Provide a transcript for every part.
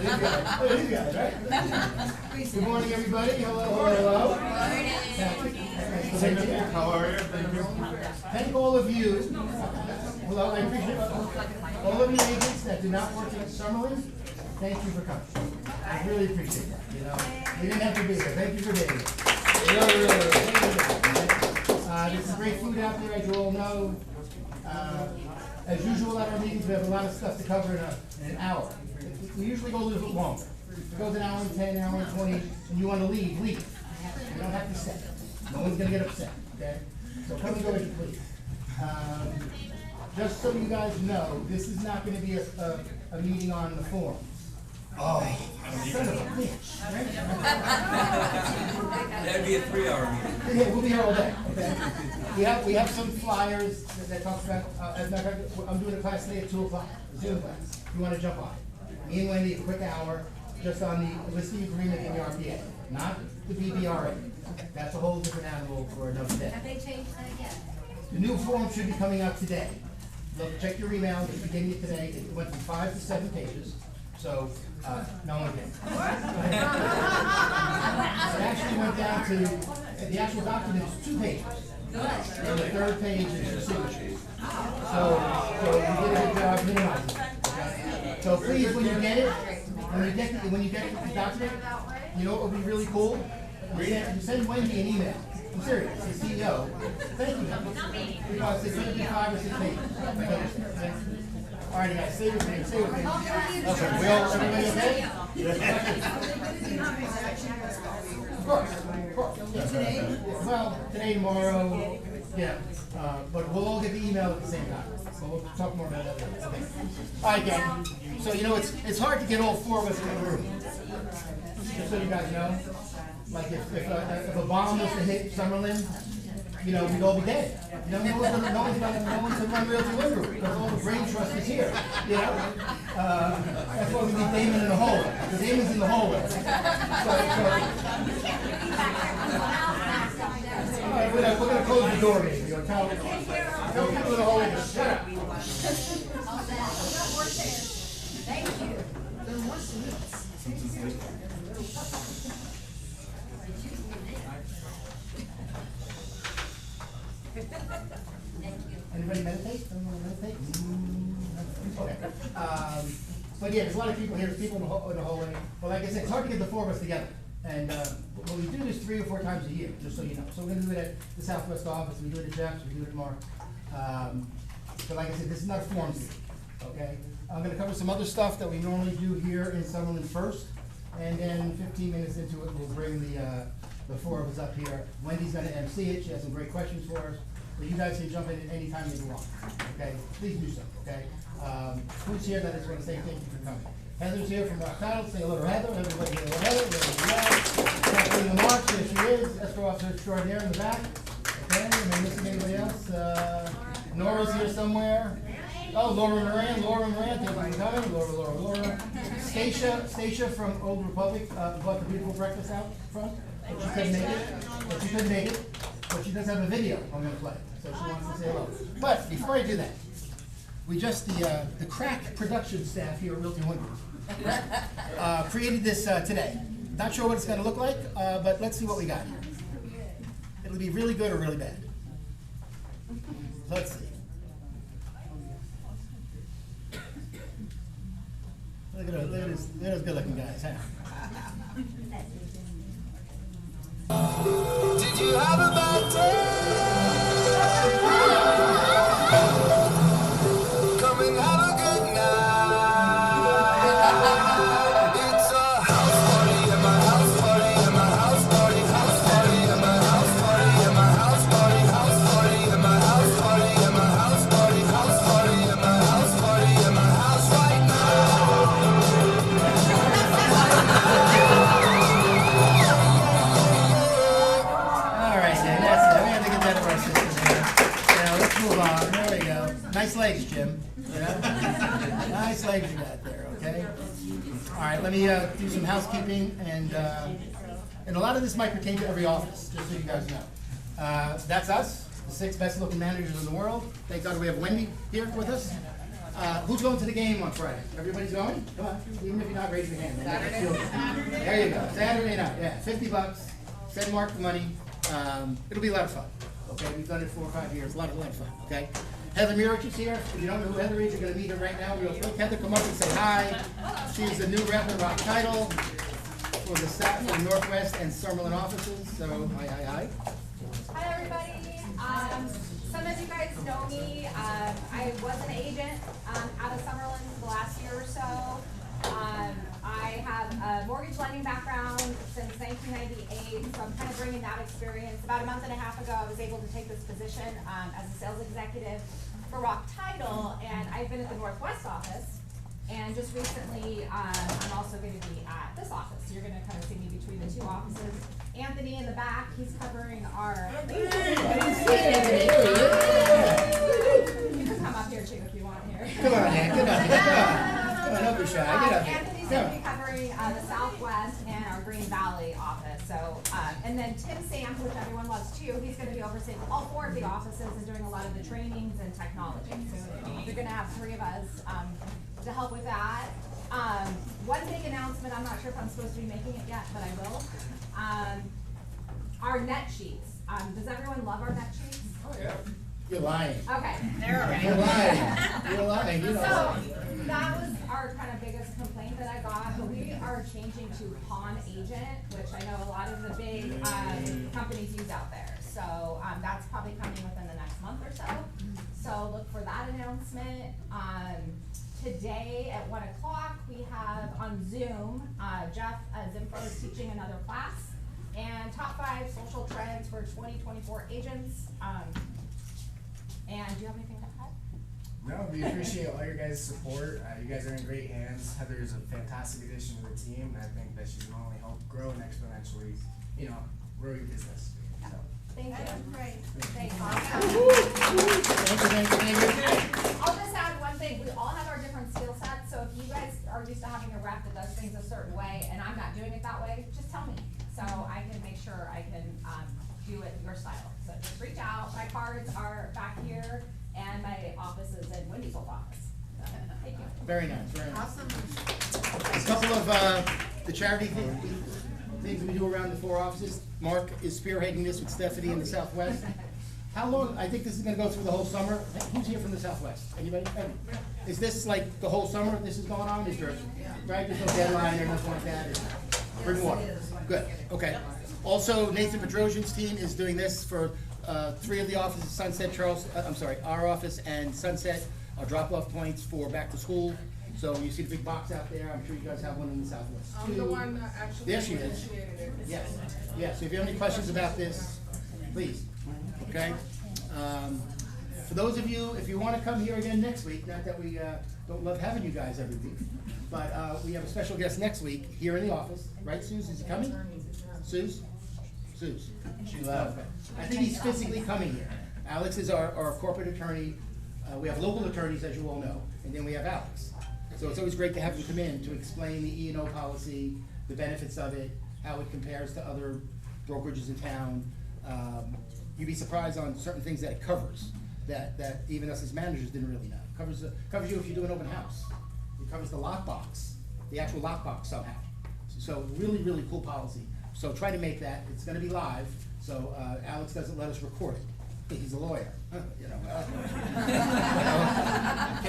These guys, right? Good morning, everybody. Hello, hello. How are you? Thank all of you. Hello, I appreciate all of you agents that do not work at Summerlin. Thank you for coming. I really appreciate that. You know, you didn't have to be here. Thank you for being here. There's some great food out there, as you all know. As usual at our meetings, we have a lot of stuff to cover in an hour. We usually go a little bit longer. If it goes an hour and 10, an hour and 20, and you want to leave, leave. You don't have to stay. No one's going to get upset, okay? So come and go as you please. Just so you guys know, this is not going to be a meeting on the forum. Oh, son of a bitch. That'd be a 3-hour meeting. Yeah, we'll be here all day, okay? We have some flyers that talk about, as a matter of fact, I'm doing a class today at 2 o'clock, a Zoom class. If you want to jump on it. Me and Wendy, a quick hour, just on the listing agreement in the RPA, not the BBRA. That's a whole different animal for another day. Have they changed that again? The new form should be coming out today. Look, check your email, it's beginning of today. It went from 5 to 7 pages. So, no one can. It actually went down to, the actual document is 2 pages. And the 3rd page is your signature. So we did a good job minimizing it. So please, when you get it, when you get the document, you know what would be really cool? You send Wendy an email. I'm serious, the CEO. Thank you. Because it's going to be 5 or 6 pages. All right, guys, stay with me. Stay with me. Okay, everybody okay? Of course. Today? Well, today, tomorrow, yeah. But we'll all get the email at the same time. So we'll talk more about that later. Okay. All right, gang. So, you know, it's hard to get all 4 of us in the room. Just so you guys know. Like if a bomb was to hit Summerlin, you know, we'd all be dead. You know, no one's gonna run Realty One Group because all the brain trust is here. You know, that's why we need Damon in the hallway. Because Damon's in the hallway. All right, we're gonna close the door, maybe. You know, tell people in the hallway to shut up. Thank you. Anybody meditate? Anyone meditate? Okay. But yeah, there's a lot of people here. There's people in the hallway. Well, like I said, it's hard to get the 4 of us together. And but we do this 3 or 4 times a year, just so you know. So we're going to do it at the Southwest office. We do it at Jeff's. We do it tomorrow. But like I said, this is not a forum meeting. Okay. I'm going to cover some other stuff that we normally do here in Summerlin first, and then 15 minutes into it, we'll bring the 4 of us up here. Wendy's going to MC it. She has some great questions for us. But you guys can jump in at any time you want. Okay? Please do so. Okay? Who's here that is going to say thank you for coming? Heather's here from Rock Title. Say hello to Heather. Everybody say hello to Heather. Kathleen Lamarck, there she is. Escrow Officer Extraordinaire in the back. Okay? Am I missing anybody else? Nora's here somewhere. Oh, Laura Moran. Thank you for coming. Laura. Stacia from Old Republic bought the beautiful breakfast out front. But she couldn't make it. But she does have a video I'm going to play, so she wants to say hello. But before I do that, we just, the crack production staff here at Realty One Group created this today. Not sure what it's going to look like, but let's see what we got here. It'll be really good or really bad. Let's see. Look at those good looking guys, huh? Did you have a bad day? Come and have a good night. It's a house party at my house party at my house party at my house party at my house party at my house party at my house party at my house party at my house right Nice legs, Jim. You know? Nice legs you got there, okay? All right, let me do some housekeeping, and a lot of this might pertain to every office, just so you guys know. That's us, the 6 best looking managers in the world. Thank God we have Wendy here with us. Who's going to the game on Friday? Everybody's going? Come on, even if you're not, raise your hand. There you go, Saturday night, yeah, $50, send Mark the money. It'll be a lot of fun, okay? We've done it 4 or 5 years, a lot of fun, okay? Heather Murich is here. If you don't know who Heather is, you're gonna meet her right now real quick. Heather, come up and say hi. She's the new rep and rock title for the South, for the Northwest and Summerlin offices, so hi. Hi, everybody. Some of you guys know me. I was an agent out of Summerlin the last year or so. I have a mortgage lending background since 1998, so I'm kind of bringing that experience. About a month and a half ago, I was able to take this position as a sales executive for Rock Title, and I've been at the Northwest office. And just recently, I'm also going to be at this office. So you're going to kind of see me between the two offices. Anthony in the back, he's covering our. You can come up here too if you want here. Come on, Ann, come on, don't be shy, get up here. Anthony's going to be covering the Southwest and our Green Valley office. So, and then Tim Sam, which everyone loves too, he's going to be overseeing all 4 of the offices and doing a lot of the trainings and technology. So you're going to have 3 of us to help with that. One big announcement, I'm not sure if I'm supposed to be making it yet, but I will. Our net sheets. Does everyone love our net sheets? Oh, yeah. You're lying. Okay. You're lying. You're lying, you know. So that was our kind of biggest complaint that I got, but we are changing to Pawn Agent, which I know a lot of the big companies use out there. So that's probably coming within the next month or so. So look for that announcement. Today at 1 o'clock, we have on Zoom, Jeff Zimfro is teaching another class, and top 5 social trends for 2024 agents. And do you have anything to add? No, we appreciate all your guys' support. You guys are in great hands. Heather is a fantastic addition to the team, and I think that she's going to only help grow and exponentially, grow your business. So. Thank you. Great. Thanks. Thank I'll just add one thing. We all have our different skill sets, so if you guys are used to having a rep that does things a certain way, and I'm not doing it that way, just tell me. So I can make sure I can do it your style. So just reach out. My cards are back here, and my office is in Wendy's old office. So, thank you. Very nice, very nice. Awesome. A couple of the charity things we do around the 4 offices. Mark is spearheading this with Stephanie in the Southwest. How long, I think this is gonna go through the whole summer. Who's here from the Southwest? Anybody? Is this like the whole summer this is going on? Is there, right, there's no deadline or nothing like that? Spring water. Good, okay. Also, Nathan Petrosian's team is doing this for 3 of the offices, Sunset, our office and Sunset, are drop-off points for back to school. So you see the big box out there, I'm sure you guys have one in the Southwest. I'm the one that actually There she is. initiated it. Yes, yes, so if you have any questions about this, please, okay? For those of you, if you wanna come here again next week, not that we don't love having you guys every week, but we have a special guest next week here in the office, right, Suze, is he coming? Suze? She left. Okay. I think he's physically coming here. Alex is our corporate attorney, we have local attorneys, as you all know, and then we have Alex. So it's always great to have him come in to explain the E&O policy, the benefits of it, how it compares to other brokerages in town. You'd be surprised on certain things that it covers, that even us as managers didn't really know. It covers you if you do an open house. It covers the lockbox, the actual lockbox somehow. So really, really cool policy. So try to make that, it's gonna be live, so Alex doesn't let us record it. He's a lawyer, can't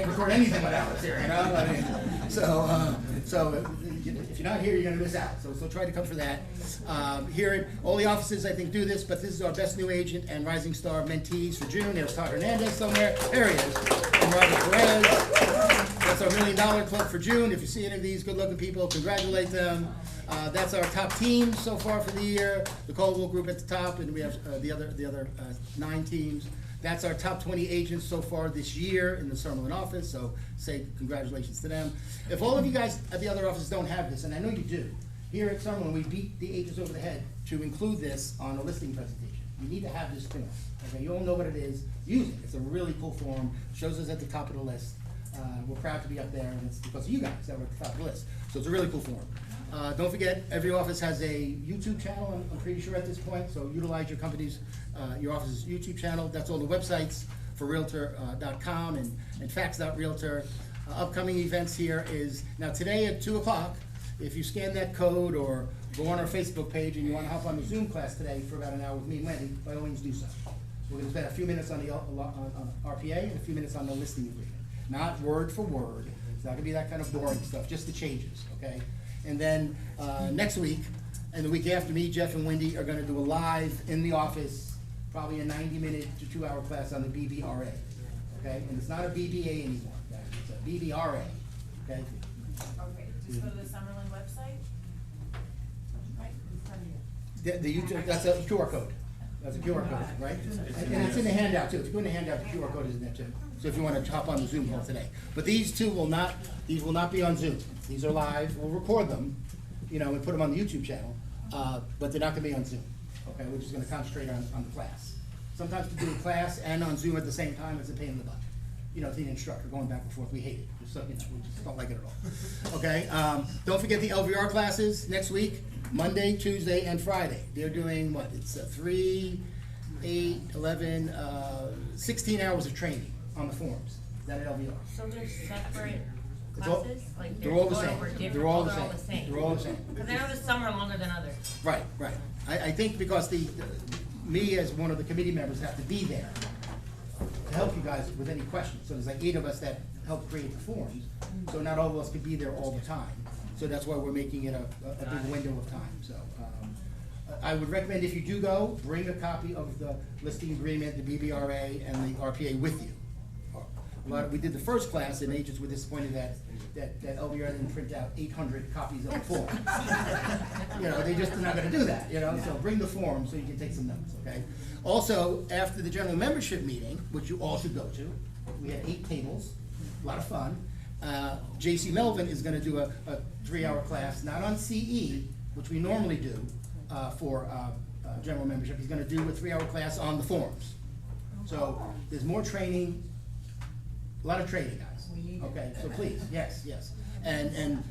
record anything with Alex here, I mean, so if you're not here, you're gonna miss out, so try to come for that. Here, all the offices, I think, do this, but this is our best new agent and rising star mentees for June. There's Todd Hernandez somewhere, there he is, and Robert Perez. That's our $1 Million Club for June. If you see any of these good-looking people, congratulate them. That's our top team so far for the year. The Caldwell Group at the top, and we have the other 9 teams. That's our top 20 agents so far this year in the Summerlin office, so say congratulations to them. If all of you guys at the other offices don't have this, and I know you do, here at Summerlin, we beat the agents over the head to include this on a listing presentation. You need to have this form. Okay, you all know what it is. Use it. It's a really cool form. Shows us at the top of the list. We're proud to be up there, and it's because of you guys that we're at the top of the list. So it's a really cool form. Don't forget, every office has a YouTube channel, I'm pretty sure at this point, so utilize your company's, your office's YouTube channel. That's all the websites for Realtor.com and Fax.Realtor. Upcoming events here is, now today at 2 o'clock, if you scan that code or go on our Facebook page and you want to hop on the Zoom class today for about an hour with me and Wendy, by all means do so. We're going to spend a few minutes on the on RPA and a few minutes on the listing agreement. Not word for word. It's not going to be that kind of boring stuff, just the changes, okay? And then next week and the week after, me, Jeff, and Wendy are going to do a live in the office, probably a 90-minute to 2-hour class on the BBRA, okay? And it's not a BBA anymore, guys. It's a BBRA, okay? Okay, just go to the Summerlin website? Right? The YouTube, that's a QR code. That's a QR code, right? And it's in the handout too. If you go in the handout, the QR code is in there too. So if you want to hop on the Zoom call today. But these two will not be on Zoom. These are live. We'll record them, you know, and put them on the YouTube channel. But they're not going to be on Zoom. Okay, we're just going to concentrate on the class. Sometimes to do a class and on Zoom at the same time, it's a pain in the butt. You know, to the instructor going back and forth, we hate it. Just so, you know, we just don't like it at all. Okay, don't forget the LVR classes next week, Monday, Tuesday, and Friday. They're doing what? It's 3, 8, 11, 16 hours of training on the forms. Is that an LVR? So they're separate It's all- classes? Like They're all the going same. over different- They're all the they're same. They're all the same. Because I know the some are longer than others. Right, right. I think because me as one of the committee members have to be there to help you guys with any questions. So there's like 8 of us that help create the forms, so not all of us could be there all the time. So that's why we're making it a big window of time, so. I would recommend if you do go, bring a copy of the listing agreement, the BBRA, and the RPA with you. We did the first class, and agents were disappointed that LVR didn't print out 800 copies of the form. You know, they just are not gonna do that, you know, so bring the form so you can take some notes, okay? Also, after the general membership meeting, which you all should go to, we had 8 tables, a lot of fun. JC Melvin is gonna do a 3-hour class, not on CE, which we normally do, for general membership. He's gonna do a 3-hour class on the forms. So there's more training, a lot of training, guys. Okay, so please, yes. And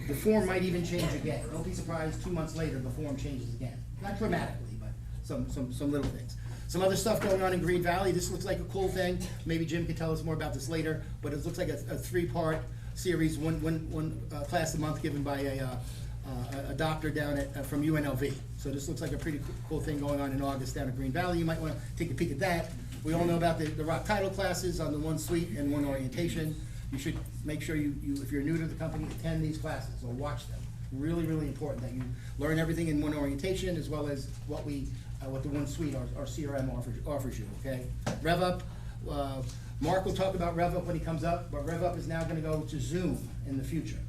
the form might even change again. Don't be surprised 2 months later, the form changes again. Not dramatically, but some little things. Some other stuff going on in Green Valley. This looks like a cool thing. Maybe Jim can tell us more about this later, but it looks like a 3-part series, one class a month given by a doctor down from UNLV. So this looks like a pretty cool thing going on in August down at Green Valley. You might want to take a peek at that. We all know about the rock title classes on the 1 suite and 1 orientation. You should make sure you if you're new to the company, attend these classes or watch them. Really, really important that you learn everything in 1 orientation as well as what the 1 suite, our CRM offers you, okay? RevUp, Mark will talk about RevUp when he comes up, but RevUp is now gonna go to Zoom in the future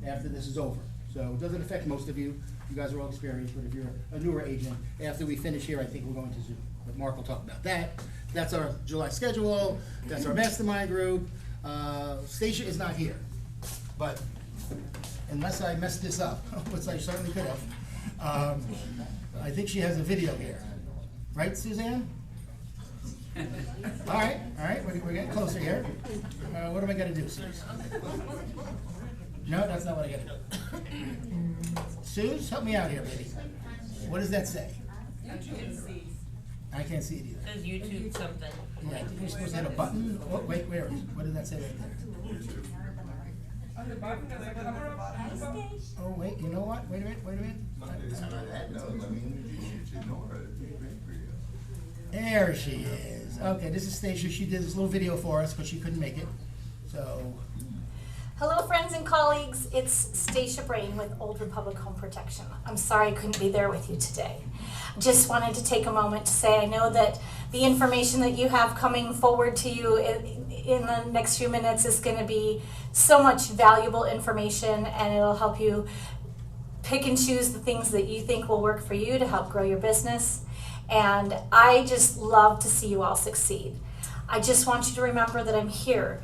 after this is over. So it doesn't affect most of you. You guys are all experienced, but if you're a newer agent, after we finish here, I think we're going to Zoom. But Mark will talk about that. That's our July schedule. That's our mastermind group. Stacia is not here, but unless I messed this up, which I certainly could have, I think she has a video here. Right, Suzanne? All right, we're getting closer here. What am I gonna do, Suze? No, that's not what I gotta do. Suze, help me out here, baby. What does that say? I can't see it either. It says YouTube something. Yeah, you're supposed to hit a button. Oh, wait, where? What did that say right there? Oh, wait, you know what? Wait a minute. There she is. Okay, this is Stacia. She did this little video for us because she couldn't make it. So, Hello friends and colleagues, it's Stacia Brain with Old Republic Home Protection. I'm sorry I couldn't be there with you today. Just wanted to take a moment to say I know that the information that you have coming forward to you in the next few minutes is going to be so much valuable information, and it'll help you pick and choose the things that you think will work for you to help grow your business. And I just love to see you all succeed. I just want you to remember that I'm here.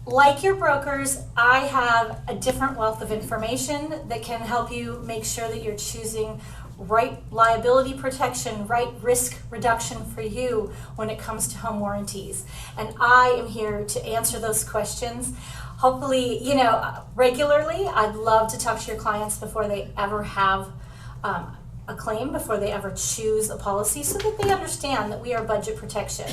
Like your brokers, I have a different wealth of information that can help you make sure that you're choosing right liability protection, right risk reduction for you when it comes to home warranties. And I am here to answer those questions. Hopefully, regularly. I'd love to talk to your clients before they ever have a claim, before they ever choose a policy, so that they understand that we are budget protection.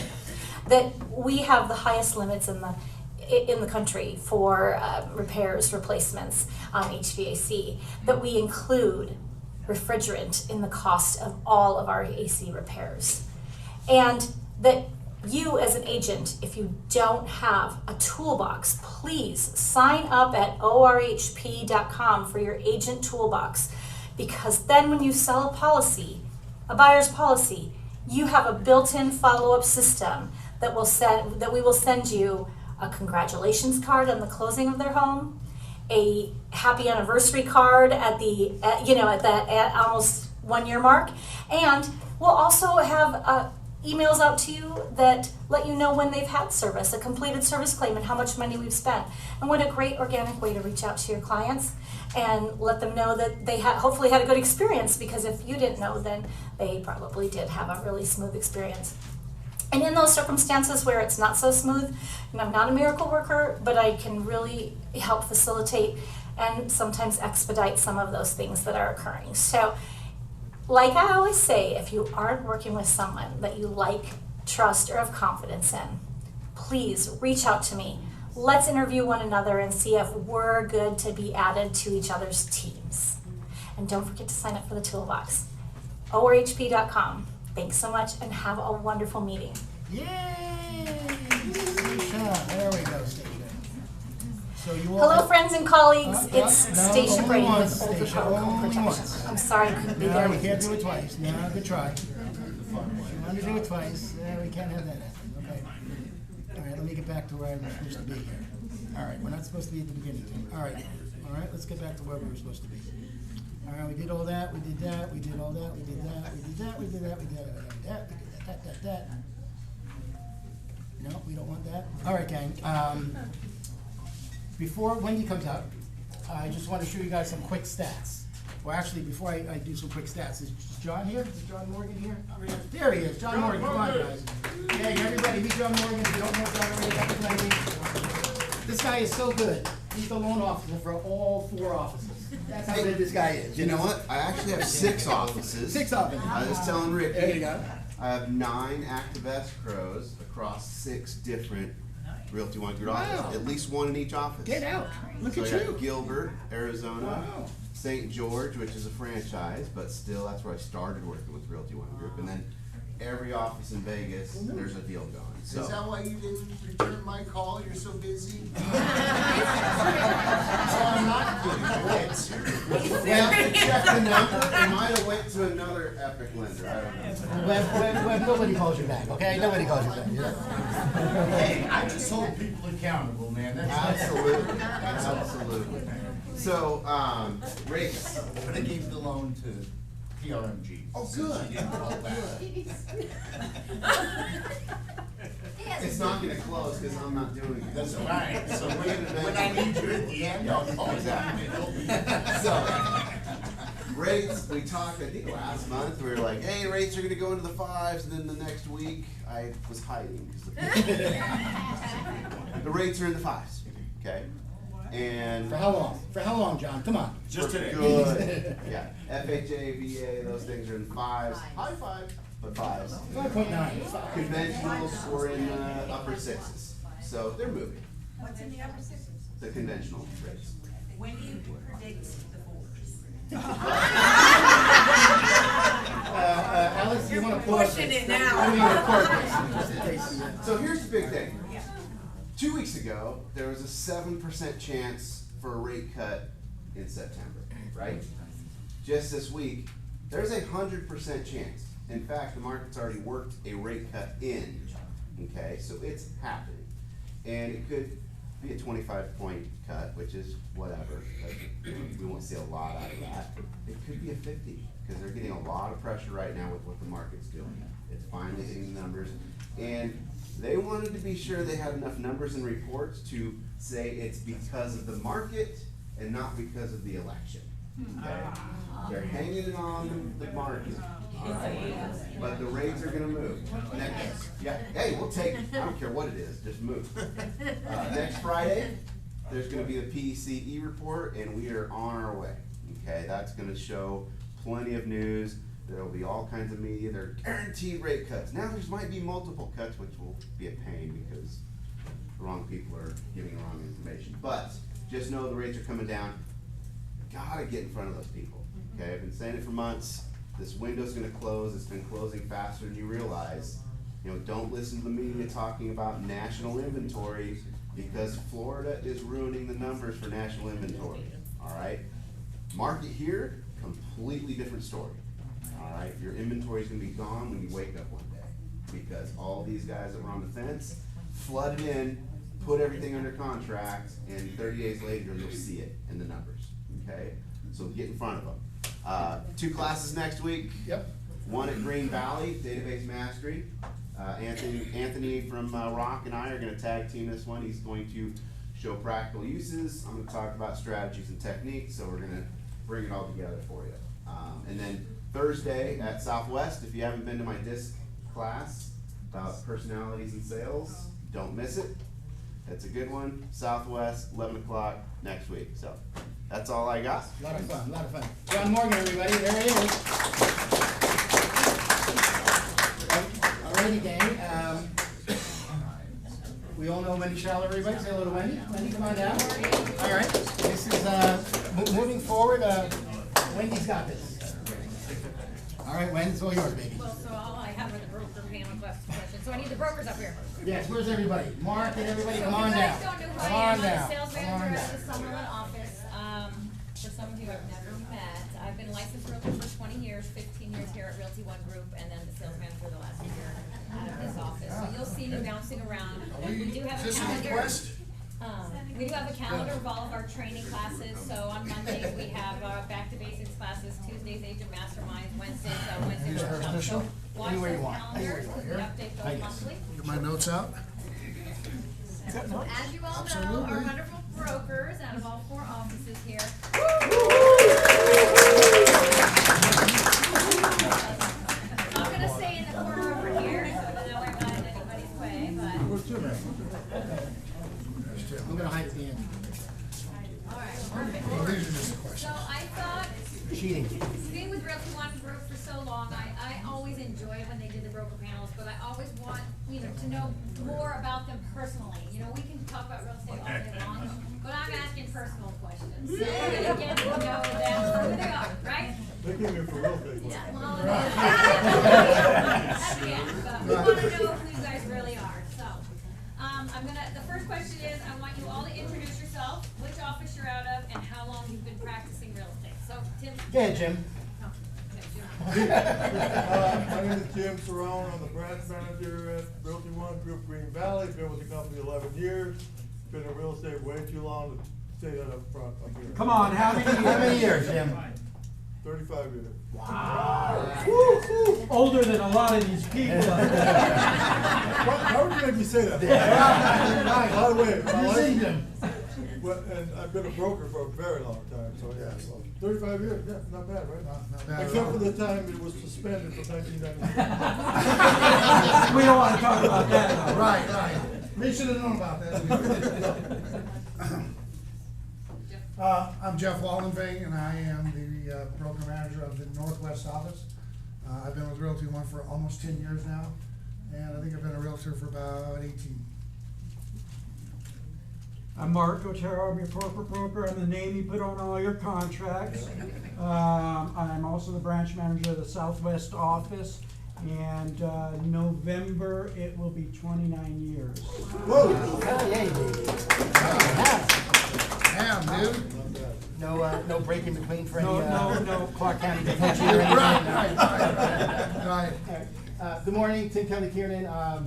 that we have the highest limits in the country for repairs, replacements on HVAC, that we include refrigerant in the cost of all of our AC repairs. And that you as an agent, if you don't have a toolbox, please sign up at orhp.com for your agent toolbox, because then when you sell a buyer's policy, you have a built-in follow-up system that we will send you a congratulations card on the closing of their home, a happy anniversary card at almost 1 year mark, and we'll also have emails out to you that let you know when they've had service, a completed service claim, and how much money we've spent. And what a great organic way to reach out to your clients and let them know that they hopefully had a good experience, because if you didn't know, then they probably did have a really smooth experience. And in those circumstances where it's not so smooth, and I'm not a miracle worker, but I can really help facilitate and sometimes expedite some of those things that are occurring. So, like I always say, if you aren't working with someone that you like, trust, or have confidence in, please reach out to me. Let's interview one another and see if we're good to be added to each other's teams. And don't forget to sign up for the toolbox. orhp.com. Thanks so much, and have a wonderful meeting. Yay! Stacia, there we go, Stacia. So you all. Hello, friends and colleagues. No, It's no, Stacia only Brain once, with Old Stacia, Republic Home only Protection. once. I'm sorry I couldn't be No, there we with you can't do it today. twice. No, good try. You want to do it twice? Yeah, we can't have that happen. Okay. All right, let me get back to where I was supposed to be here. All right, we're not supposed to be at the beginning. All right, let's get back to where we were supposed to be. All right, we did all that, we did that, we did all that, we did that, we did that, we did that, we did that, we did that, we did that. No, we don't want that. All right, gang. Before Wendy comes out, I just want to show you guys some quick stats. Well, actually, before I do some quick stats, is John here? Is John Morgan here? There he is, John Morgan. Come on, guys. Hey, everybody, meet John Morgan. If you don't know John already, that's Wendy. This guy is so good. He's the loan officer for all 4 offices. That's how good this guy is. You know what? I actually have 6 offices. 6 of them. I was telling Ricky. There you go. I have 9 active escrows across 6 different Realty One Group offices. Wow. At least 1 in each office. Get out. Look So at I got you. Gilbert, Arizona, Wow. St. George, which is a franchise, but still that's where I started working with Realty One Group. And then every office in Vegas, there's a deal going. So Is that why you didn't return my call? You're so busy? So I'm not kidding. well, to check the number, it might have went to another epic lender. I don't know. When nobody calls you back, okay? Nobody calls you back. Hey, I just hold people accountable, man. That's Absolutely, absolutely. So, rates. But I gave the loan to PRMG. Oh, since good. you didn't call back. It's not gonna close because I'm not doing it. That's all right. So when I need you at the end, I'll call you. Exactly. So, rates, we talked, I think last month, we were like, hey, rates are gonna go into the 5s, and then the next week, I was hiding. 'Cause the rates are in the 5s, okay? And. For how long? For how long, John? Come on. Just for today. good. Yeah, FHA, VA, those things are in 5s. High five. But 5s. 5.9. Conventionals were in the upper 6s, so they're moving, What's in the upper sixes? the conventional rates. When do you predict the 4s? Alex, you want to pause pushing this? it now. I mean, record this, just in case. So here's the big thing. Yeah. 2 weeks ago, there was a 7% chance for a rate cut in September, right? Just this week, there's a 100% chance. In fact, the market's already worked a rate cut in, okay? So it's happening. And it could be a 25-point cut, which is whatever. We won't see a lot out of that. It could be a 50, because they're getting a lot of pressure right now with what the market's doing. It's finally hitting the numbers. And they wanted to be sure they had enough numbers and reports to say it's because of the market and not because of the election. Okay? They're hanging it on the market. All right? But the rates are gonna move. Next, yeah, hey, we'll take, I don't care what it is, just move. Next Friday, there's gonna be the PCE report, and we are on our way. Okay, that's gonna show plenty of news. There'll be all kinds of media. They're guaranteed rate cuts. Now there might be multiple cuts, which will be a pain because the wrong people are giving the wrong information. But just know the rates are coming down. Gotta get in front of those people. Okay, I've been saying it for months. This window's gonna close. It's been closing faster than you realize. You know, don't listen to the media talking about national inventory because Florida is ruining the numbers for national inventory. All right, market here, completely different story. All right, your inventory is gonna be gone when you wake up one day because all these guys that were on the fence flooded in, put everything under contract, and 30 days later you'll see it in the numbers. Okay, so get in front of them. 2 classes next week. Yep. One at Green Valley, Database Mastery. Anthony from Rock and I are gonna tag team this one. He's going to show practical uses. I'm gonna talk about strategies and techniques, so we're gonna bring it all together for you. And then Thursday at Southwest, if you haven't been to my DISC class about personalities and sales, don't miss it. It's a good one. Southwest, 11 o'clock next week. So that's all I got. A lot of fun, a lot of fun. John Morgan, everybody, there he is. Alrighty, gang. We all know Wendy Charlotte, everybody. Say hello to Wendy. Wendy, come on down. All right. This is, moving forward, Wendy's got this. All right, Wendy, it's all yours, baby. Well, so all I have are the broker panel questions, so I need the brokers up here. Yes, where's everybody? Mark and everybody, come So on you down. guys don't know who Come I on am. I'm down. the sales Come on manager down. at the Summerlin office. For some of you I've never met, I've been a licensed realtor for 20 years, 15 years here at Realty One Group, and then the sales manager the last year out of this office. So you'll see me bouncing around. We do have a calendar. We do have a calendar of all of our training classes. So on Mondays, we have back to basics classes, Tuesdays, Agent Masterminds, Wednesdays workshops. So watch Anywhere you those want. calendars, because we update those monthly. Get my notes out. So as you all know, our wonderful brokers out of all 4 offices here. I'm gonna stay in the corner over here, so that no one got in anybody's way, but. I'm gonna hide at the end. Alright, perfect. Well, these are just the questions. So I thought, Cheating. being with Realty One Group for so long, I always enjoyed when they did the broker panels, but I always want, to know more about them personally. We can talk about real estate all day long, but I'm asking personal questions. So we're gonna get to know them for who they are, right? They came here for real estate. Yeah, well, that's the end, but we wanna know who you guys really are, so. The first question is, I want you all to introduce yourself, which office you're out of, and how long you've been practicing real estate. So, Tim. Go ahead, Jim. No, Jim. My name is Jim Cerrone. I'm the branch manager at Realty One Group Green Valley. Been with the company 11 years. Been in real estate way too long to say that up front. I'm here. Come on, how many years, Jim? 35 years. Older than a lot of these people. How would you make me say that? By the way, my life, and I've been a broker for a very long time, so yeah, so 35 years, yeah, not bad, right? Not bad at Except all. for the time it was suspended from 1996. We don't want to talk about that. Right. We should have known about that. I'm Jeff Wallenving, and I am the broker manager of the Northwest office. I've been with Realty One for almost 10 years now, and I think I've been a realtor for about 18. I'm Mark Otero, I'm your corporate broker, I'm the name you put on all your contracts. I'm also the branch manager of the Southwest office, and November, it will be 29 years. Whoa! Hell yeah, baby. Damn, dude. No break in between for any, No. Clark County detention or anything? Right. Good morning, Tim Kelly Kiernan. I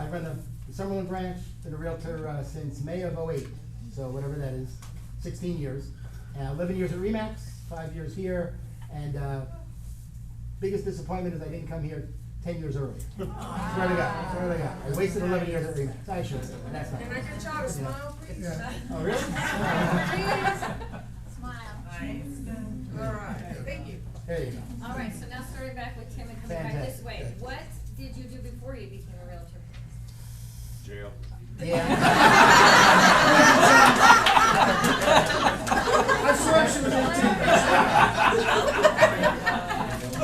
run the Summerlin branch, been a realtor since May of '08, so whatever that is, 16 years. 11 years at RE/MAX, 5 years here, and biggest disappointment is I didn't come here 10 years earlier. Swear to God. I wasted 11 years at RE/MAX. I should have said that. That's not. Can I get y'all to smile, please? Yeah. Oh, really? Smile. All right, thank you. There you go. All right, so now starting back with Tim and coming back this way. Fantastic. What did you do before you became a realtor? Jail. Yeah. I swear she was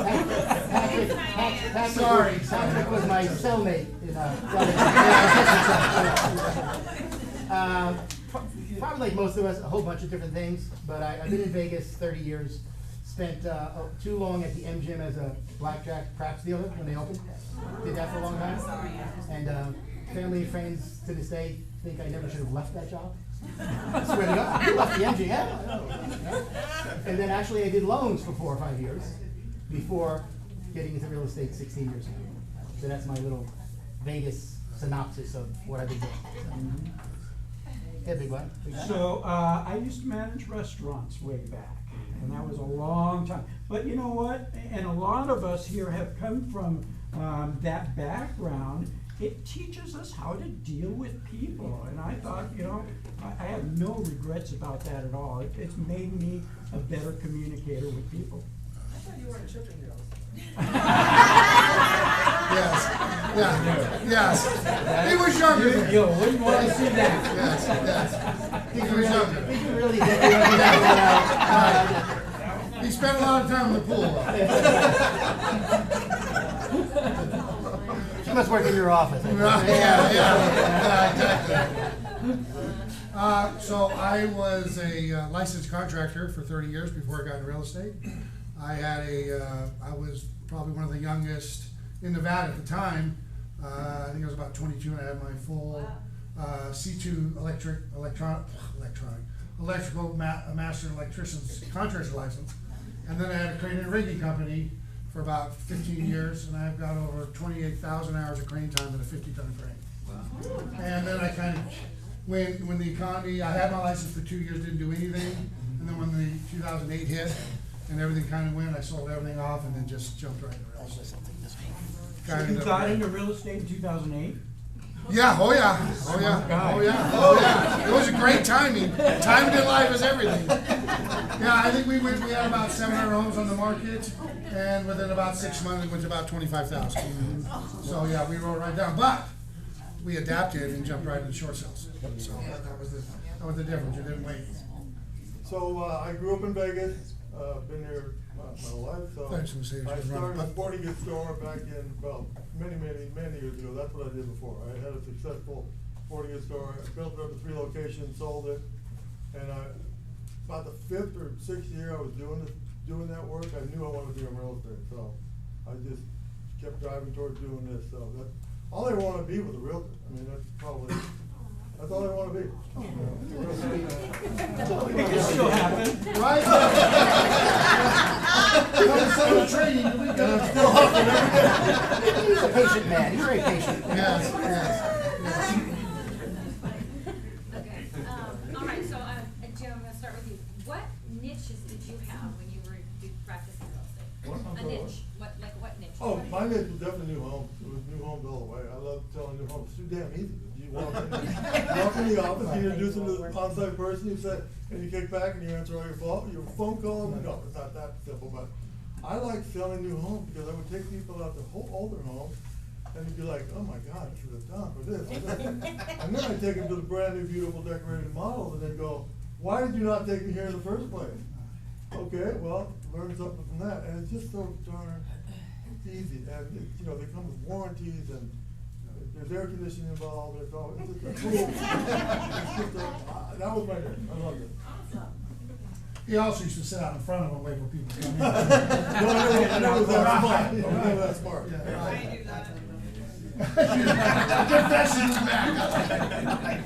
18. Probably like most of us, a whole bunch of different things, but I've been in Vegas 30 years. Spent too long at the M Gym as a blackjack craps dealer when they opened. Did that for a long time. And family and friends to this day think I never should have left that job. I swear to God, you left the M Gym, yeah. And then actually I did loans for 4 or 5 years before getting into real estate 16 years ago. So that's my little Vegas synopsis of what I've been doing. Yeah, big one. Big one. So, I used to manage restaurants way back, and that was a long time. But you know what? And a lot of us here have come from that background. It teaches us how to deal with people, and I thought, you know, I have no regrets about that at all. It's made me a better communicator with people. I thought you were in Chippendales. Yes, yeah, yes. He was younger then. Yo, wouldn't want to see that. Yes, yes. He was younger. We can really get you He spent a lot of time in the pool. She must work in your office. Yeah, exactly. So I was a licensed contractor for 30 years before I got into real estate. I was probably one of the youngest in Nevada at the time. I think I was about 22 and I had my full C2 electrical master electrician's contractor license. And then I had a crane and rigging company for about 15 years, and I've got over 28,000 hours of crane time in a 50-ton crane. Wow. And then I kind of, when the economy, I had my license for 2 years, didn't do anything, and then when the 2008 hit, and everything kind of went, I sold everything off and then just jumped right into real estate. So you got into real estate in 2008? Yeah, oh yeah, oh yeah, oh yeah, oh yeah. It was a great timing. Timing in life is everything. Yeah, I think we had about 700 homes on the market, and within about 6 months, we went to about 25,000. So yeah, we rolled right down, but we adapted and jumped right into short sales. So that was the difference. You didn't wait. So I grew up in Vegas, been here my life, so Thanks for saying I it's started a wrong. sporting goods store back in, well, many years ago. That's what I did before. I had a successful sporting goods store. I built it up to 3 locations, sold it, and about the 5th or 6th year I was doing that work, I knew I wanted to be in real estate, so I just kept driving towards doing this. So that's all I want to be with a realtor. I mean, that's all I want to be. It can still happen. Right? Some training, we got Still hustling every day. He's a patient man. He's very patient. Yes, yes. Okay, all right, so, Jim, I'm gonna start with you. What niches did you have when you were practicing real estate? What? I'm A sorry, niche, what niche? Oh, my niche was definitely new homes. It was new homes all the way. I love selling new homes. It's too damn easy. You walk in the office, you introduce them to the on-site person, you say, and you kick back and you answer all your phone calls. No, it's not that simple, but I like selling new homes because I would take people out to older homes and they'd be like, oh my God, I should have done for this. And then I'd take them to the brand new, beautiful, decorated models and they'd go, why did you not take me here in the first place? Okay, well, learn something from that. And it's just so darn easy. And, they come with warranties and there's air conditioning involved. It's all, it's cool. That was my day. I loved it. He also used to sit out in front of him and wait for people to come in. No, I never was that smart. I was never that smart. Yeah. do that. Confession is back.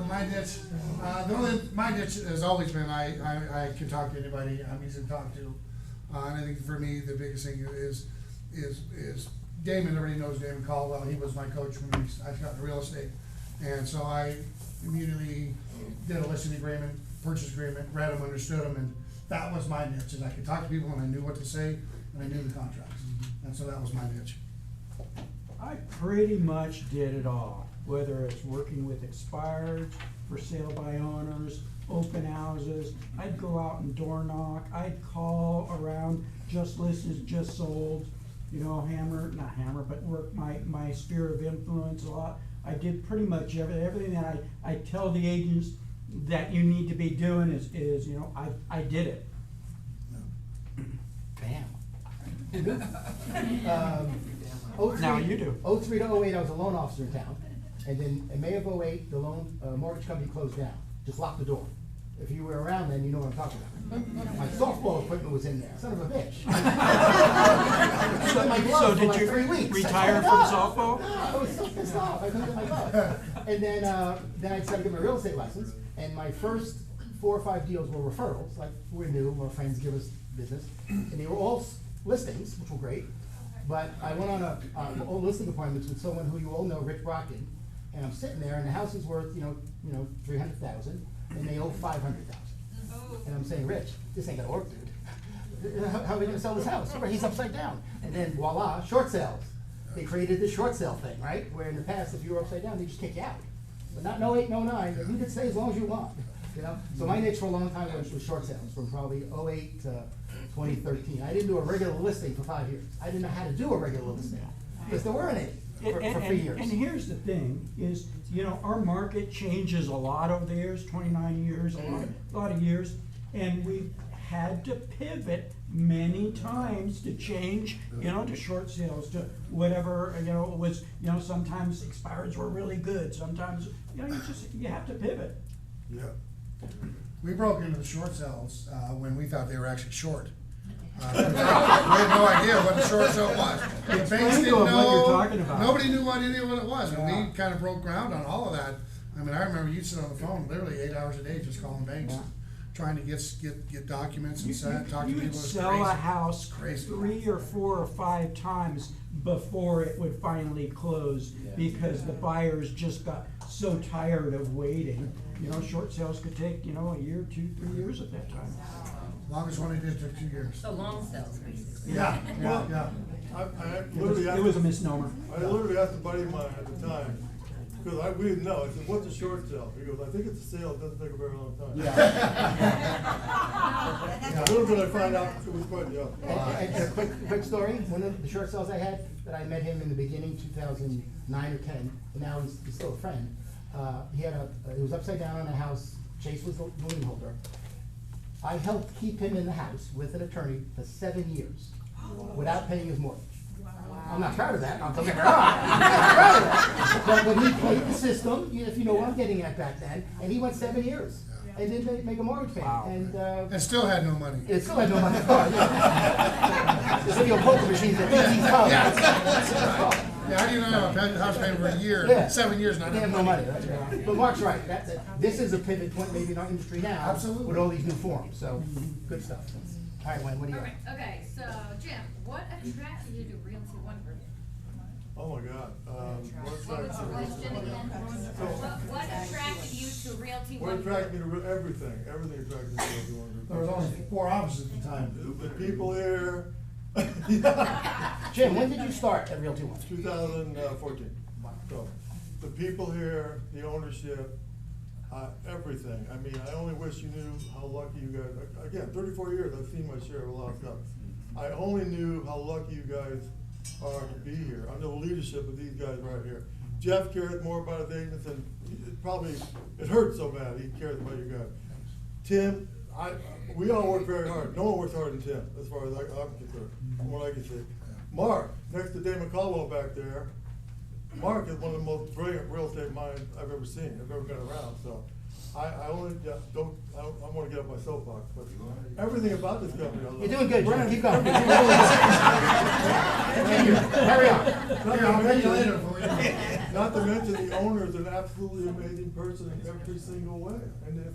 My niche, my niche has always been, I can talk to anybody, I'm easy to talk to. And I think for me, the biggest thing is Damon. Everybody knows Damon Caldwell. He was my coach when I got into real estate. And so I immediately did a listing agreement, purchase agreement, read them, understood them, and that was my niche. And I could talk to people and I knew what to say and I knew the contracts. And so that was my niche. I pretty much did it all, whether it's working with expired, for sale by owners, open houses. I'd go out and door knock. I'd call around, just listed, just sold, not hammer, but work my sphere of influence a lot. I did pretty much everything that I tell the agents that you need to be doing is I did it. Bam. Now you do. 03 to 08, I was a loan officer in town. And then in May of 08, the loan, mortgage company closed down, just locked the door. If you were around then, you know what I'm talking about. My softball equipment was in there, son of a bitch. I got my glove So for did like you 3 weeks. retire I from turned softball? up. I was so pissed off, I couldn't get my glove. And then I decided to get my real estate license, and my first 4 or 5 deals were referrals, like we're new, our friends give us business, and they were all listings, which were great. But I went on all listing appointments with someone who you all know, Rich Brocken, and I'm sitting there, and the house is worth, you know, 300,000, and they owe 500,000. And I'm saying, Rich, this ain't gonna work, dude. How are we gonna sell this house? He's upside down. And then voila, short sales. They created this short sale thing, right? Where in the past, if you were upside down, they just kick you out. But not in 08, 09, you could stay as long as you want, you know? So my niche for a long time was short sales, from probably 08 to 2013. I didn't do a regular listing for 5 years. I didn't know how to do a regular listing, because there weren't any for 3 years. And here's the thing, is, you know, our market changes a lot over the years, 29 years, a lot of years, and we've had to pivot many times to change, you know, to short sales, to whatever, you know, it was, you know, sometimes expireds were really good, sometimes, you know, you have to pivot. Yeah. We broke into the short sales, when we thought they were actually short. We had no idea what a short sale was. The banks Explain to didn't them what you're know, talking about. nobody knew what any of it was, and Yeah. we kind of broke ground on all of that. I mean, I remember you'd sit on the phone literally 8 hours a day just calling banks, Yeah. trying to get documents and talk to You people. would It was sell crazy. a house Crazy. 3 or 4 or 5 times before it would finally close, because the buyers just got so tired of waiting. You know, short sales could take, you know, a year, 2, 3 years at that time. Longest one I did took 2 years. So long sales, basically. Yeah, Well, yeah. I It was, literally it was a asked, misnomer. I literally asked a buddy of mine at the time, because we didn't know, I said, what's a short sale? He goes, I think it's a sale, it doesn't take a very long time. A little bit I find out, it was quite, yeah. And a quick story, one of the short sales I had, that I met him in the beginning, 2009 or 10, and now he's still a friend. He was upside down on a house, Chase was the lien holder. I helped keep him in the house with an attorney for 7 years, without paying his mortgage. I'm not proud of that, don't get me wrong, I'm not proud of that. But he played the system, if you know what I'm getting at back then, and he went 7 years, and didn't make a mortgage payment, and, And still had no money. it still had no money. The video poker machines that these come. Yeah, I didn't have a house payment for a year, Yeah. 7 years, and I They didn't have have no money. money, that's right. But Mark's right, this is a pivot point maybe in our industry now. Absolutely. With all these new forms, so, good stuff. All right, Wayne, what do you got? Perfect, okay, so Jim, what attracted you to Realty One Group? Oh my God, What was the question again? What attracted you to Realty What One Group? attracted me to everything attracted me to Realty One Group. There was only 4 offices at the time. The people here, Jim, when did you start at Realty One? 2014. So, the people here, the ownership, everything. I mean, I only wish you knew how lucky you guys, again, 34 years, I've seen my share of a lot of stuff. I only knew how lucky you guys are to be here, under the leadership of these guys right here. Jeff cares more about his agents than, it hurts so bad, he cares about you guys. Tim, we all work very hard, no one works harder than Tim, as far as I'm concerned, from what I can see. Mark, next to Damon Caldwell back there, Mark is one of the most brilliant real estate minds I've ever seen, I've ever been around, so. I wanna get off my soapbox, but everything about this company I love. You're doing good, Jim, Brand- keep going. Carry on. Here, I'll pay you later for you. Not to mention the owner is an absolutely amazing person in every single way. And if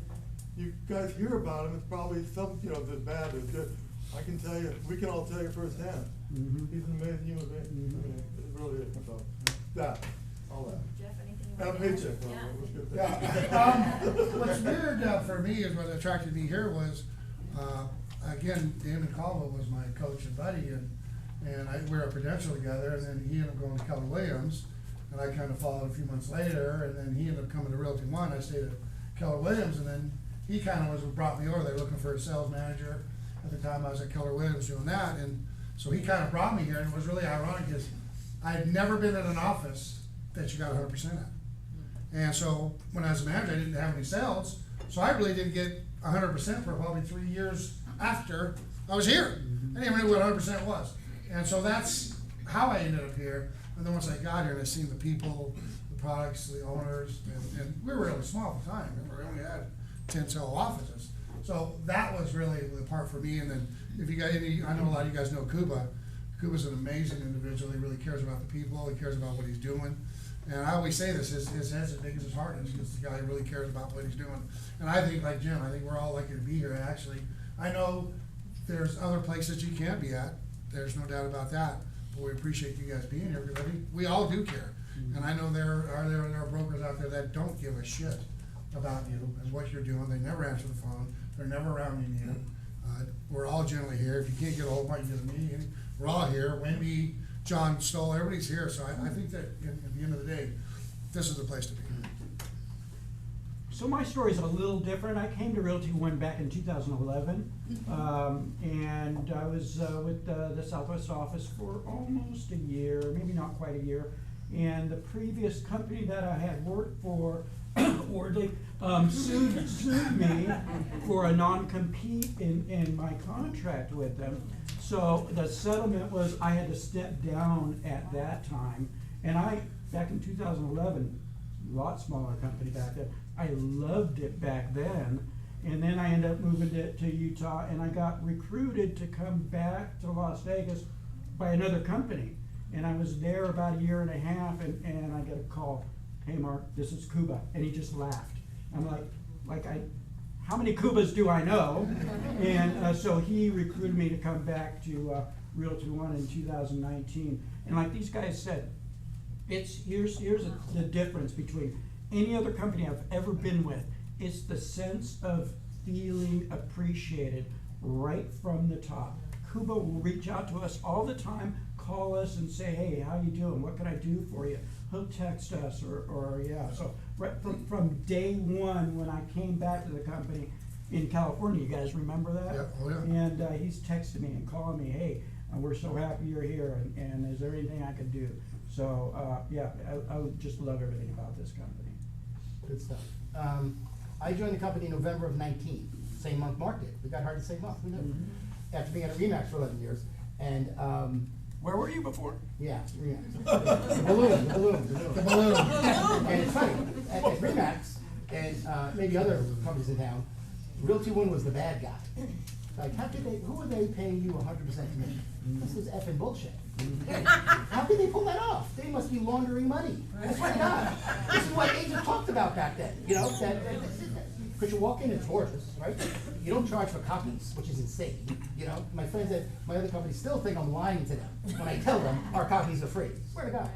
you guys hear about him, it's probably some, that's bad, that's good. I can tell you, we can all tell you firsthand. He's an amazing human being. I mean, it really is, so, all that. Jeff, anything you And a want to add? paycheck, Yeah. which is good. Yeah, what's weird for me is what attracted me here was, again, Damon Caldwell was my coach and buddy, and we were at Prudential together, and then he ended up going to Keller Williams, and I kind of followed a few months later, and then he ended up coming to Realty One. I stayed at Keller Williams, and then he kind of was what brought me over. They were looking for a sales manager. At the time I was at Keller Williams doing that, and so he kind of brought me here, and it was really ironic because I had never been in an office that you got 100% at. And so when I was a manager, I didn't have any sales, so I really didn't get 100% for probably 3 years after I was here. I didn't even know what 100% was. And so that's how I ended up here, and then once I got here and I seen the people, the products, the owners, and we were really small at the time, remember, we only had 10 cell offices. So that was really the part for me, and then if you guys, I know a lot of you guys know Kuba. Kuba's an amazing individual, he really cares about the people, he cares about what he's doing. And I always say this, his head's as big as his heart is, because the guy really cares about what he's doing. And I think, like Jim, I think we're all lucky to be here, and actually, I know there's other places you can't be at, there's no doubt about that, but we appreciate you guys being here, because I think we all do care. And I know there are brokers out there that don't give a shit about you and what you're doing, they never answer the phone, they're never around you. We're all generally here, if you can't get a hold of me, you get a meeting, we're all here, Wendy, John Stoll, everybody's here, so I think that at the end of the day, this is the place to be. So my story's a little different. I came to Realty One back in 2011, and I was with the Southwest office for almost a year, maybe not quite a year. And the previous company that I had worked for, Wardley, sued me for a non-compete in my contract with them. So the settlement was I had to step down at that time. And back in 2011, a lot smaller company back then, I loved it back then. And then I ended up moving to Utah, and I got recruited to come back to Las Vegas by another company. And I was there about a year and a half, and I get a call, hey Mark, this is Cuba. And he just laughed. I'm like how many Cubas do I know? And so he recruited me to come back to Realty One in 2019. And like these guys said, here's the difference between any other company I've ever been with. It's the sense of feeling appreciated right from the top. Cuba will reach out to us all the time, call us and say, hey, how you doing? What can I do for you? He'll text us or yeah. So right from day one when I came back to the company in California, you guys remember that? Yep. Oh, yeah. And he's texting me and calling me, hey, we're so happy you're here, and is there anything I can do? So yeah, I just love everything about this company. Good stuff. I joined the company in November of 19, same month Mark did. We got hired the same month, who knew? After being at Remax for 11 years, and Where were you before? yeah, Remax. The balloon. And it's funny, at Remax, and maybe other companies in town, Realty One was the bad guy. Like, who are they paying you 100% commission? This is effing bullshit. How could they pull that off? They must be laundering money. I swear to God. This is what agents talked about back then, you know? Because you walk in, it's gorgeous, right? You don't charge for copies, which is insane. You know, my friends at my other company still think I'm lying to them when I tell them our copies are free. Swear to God.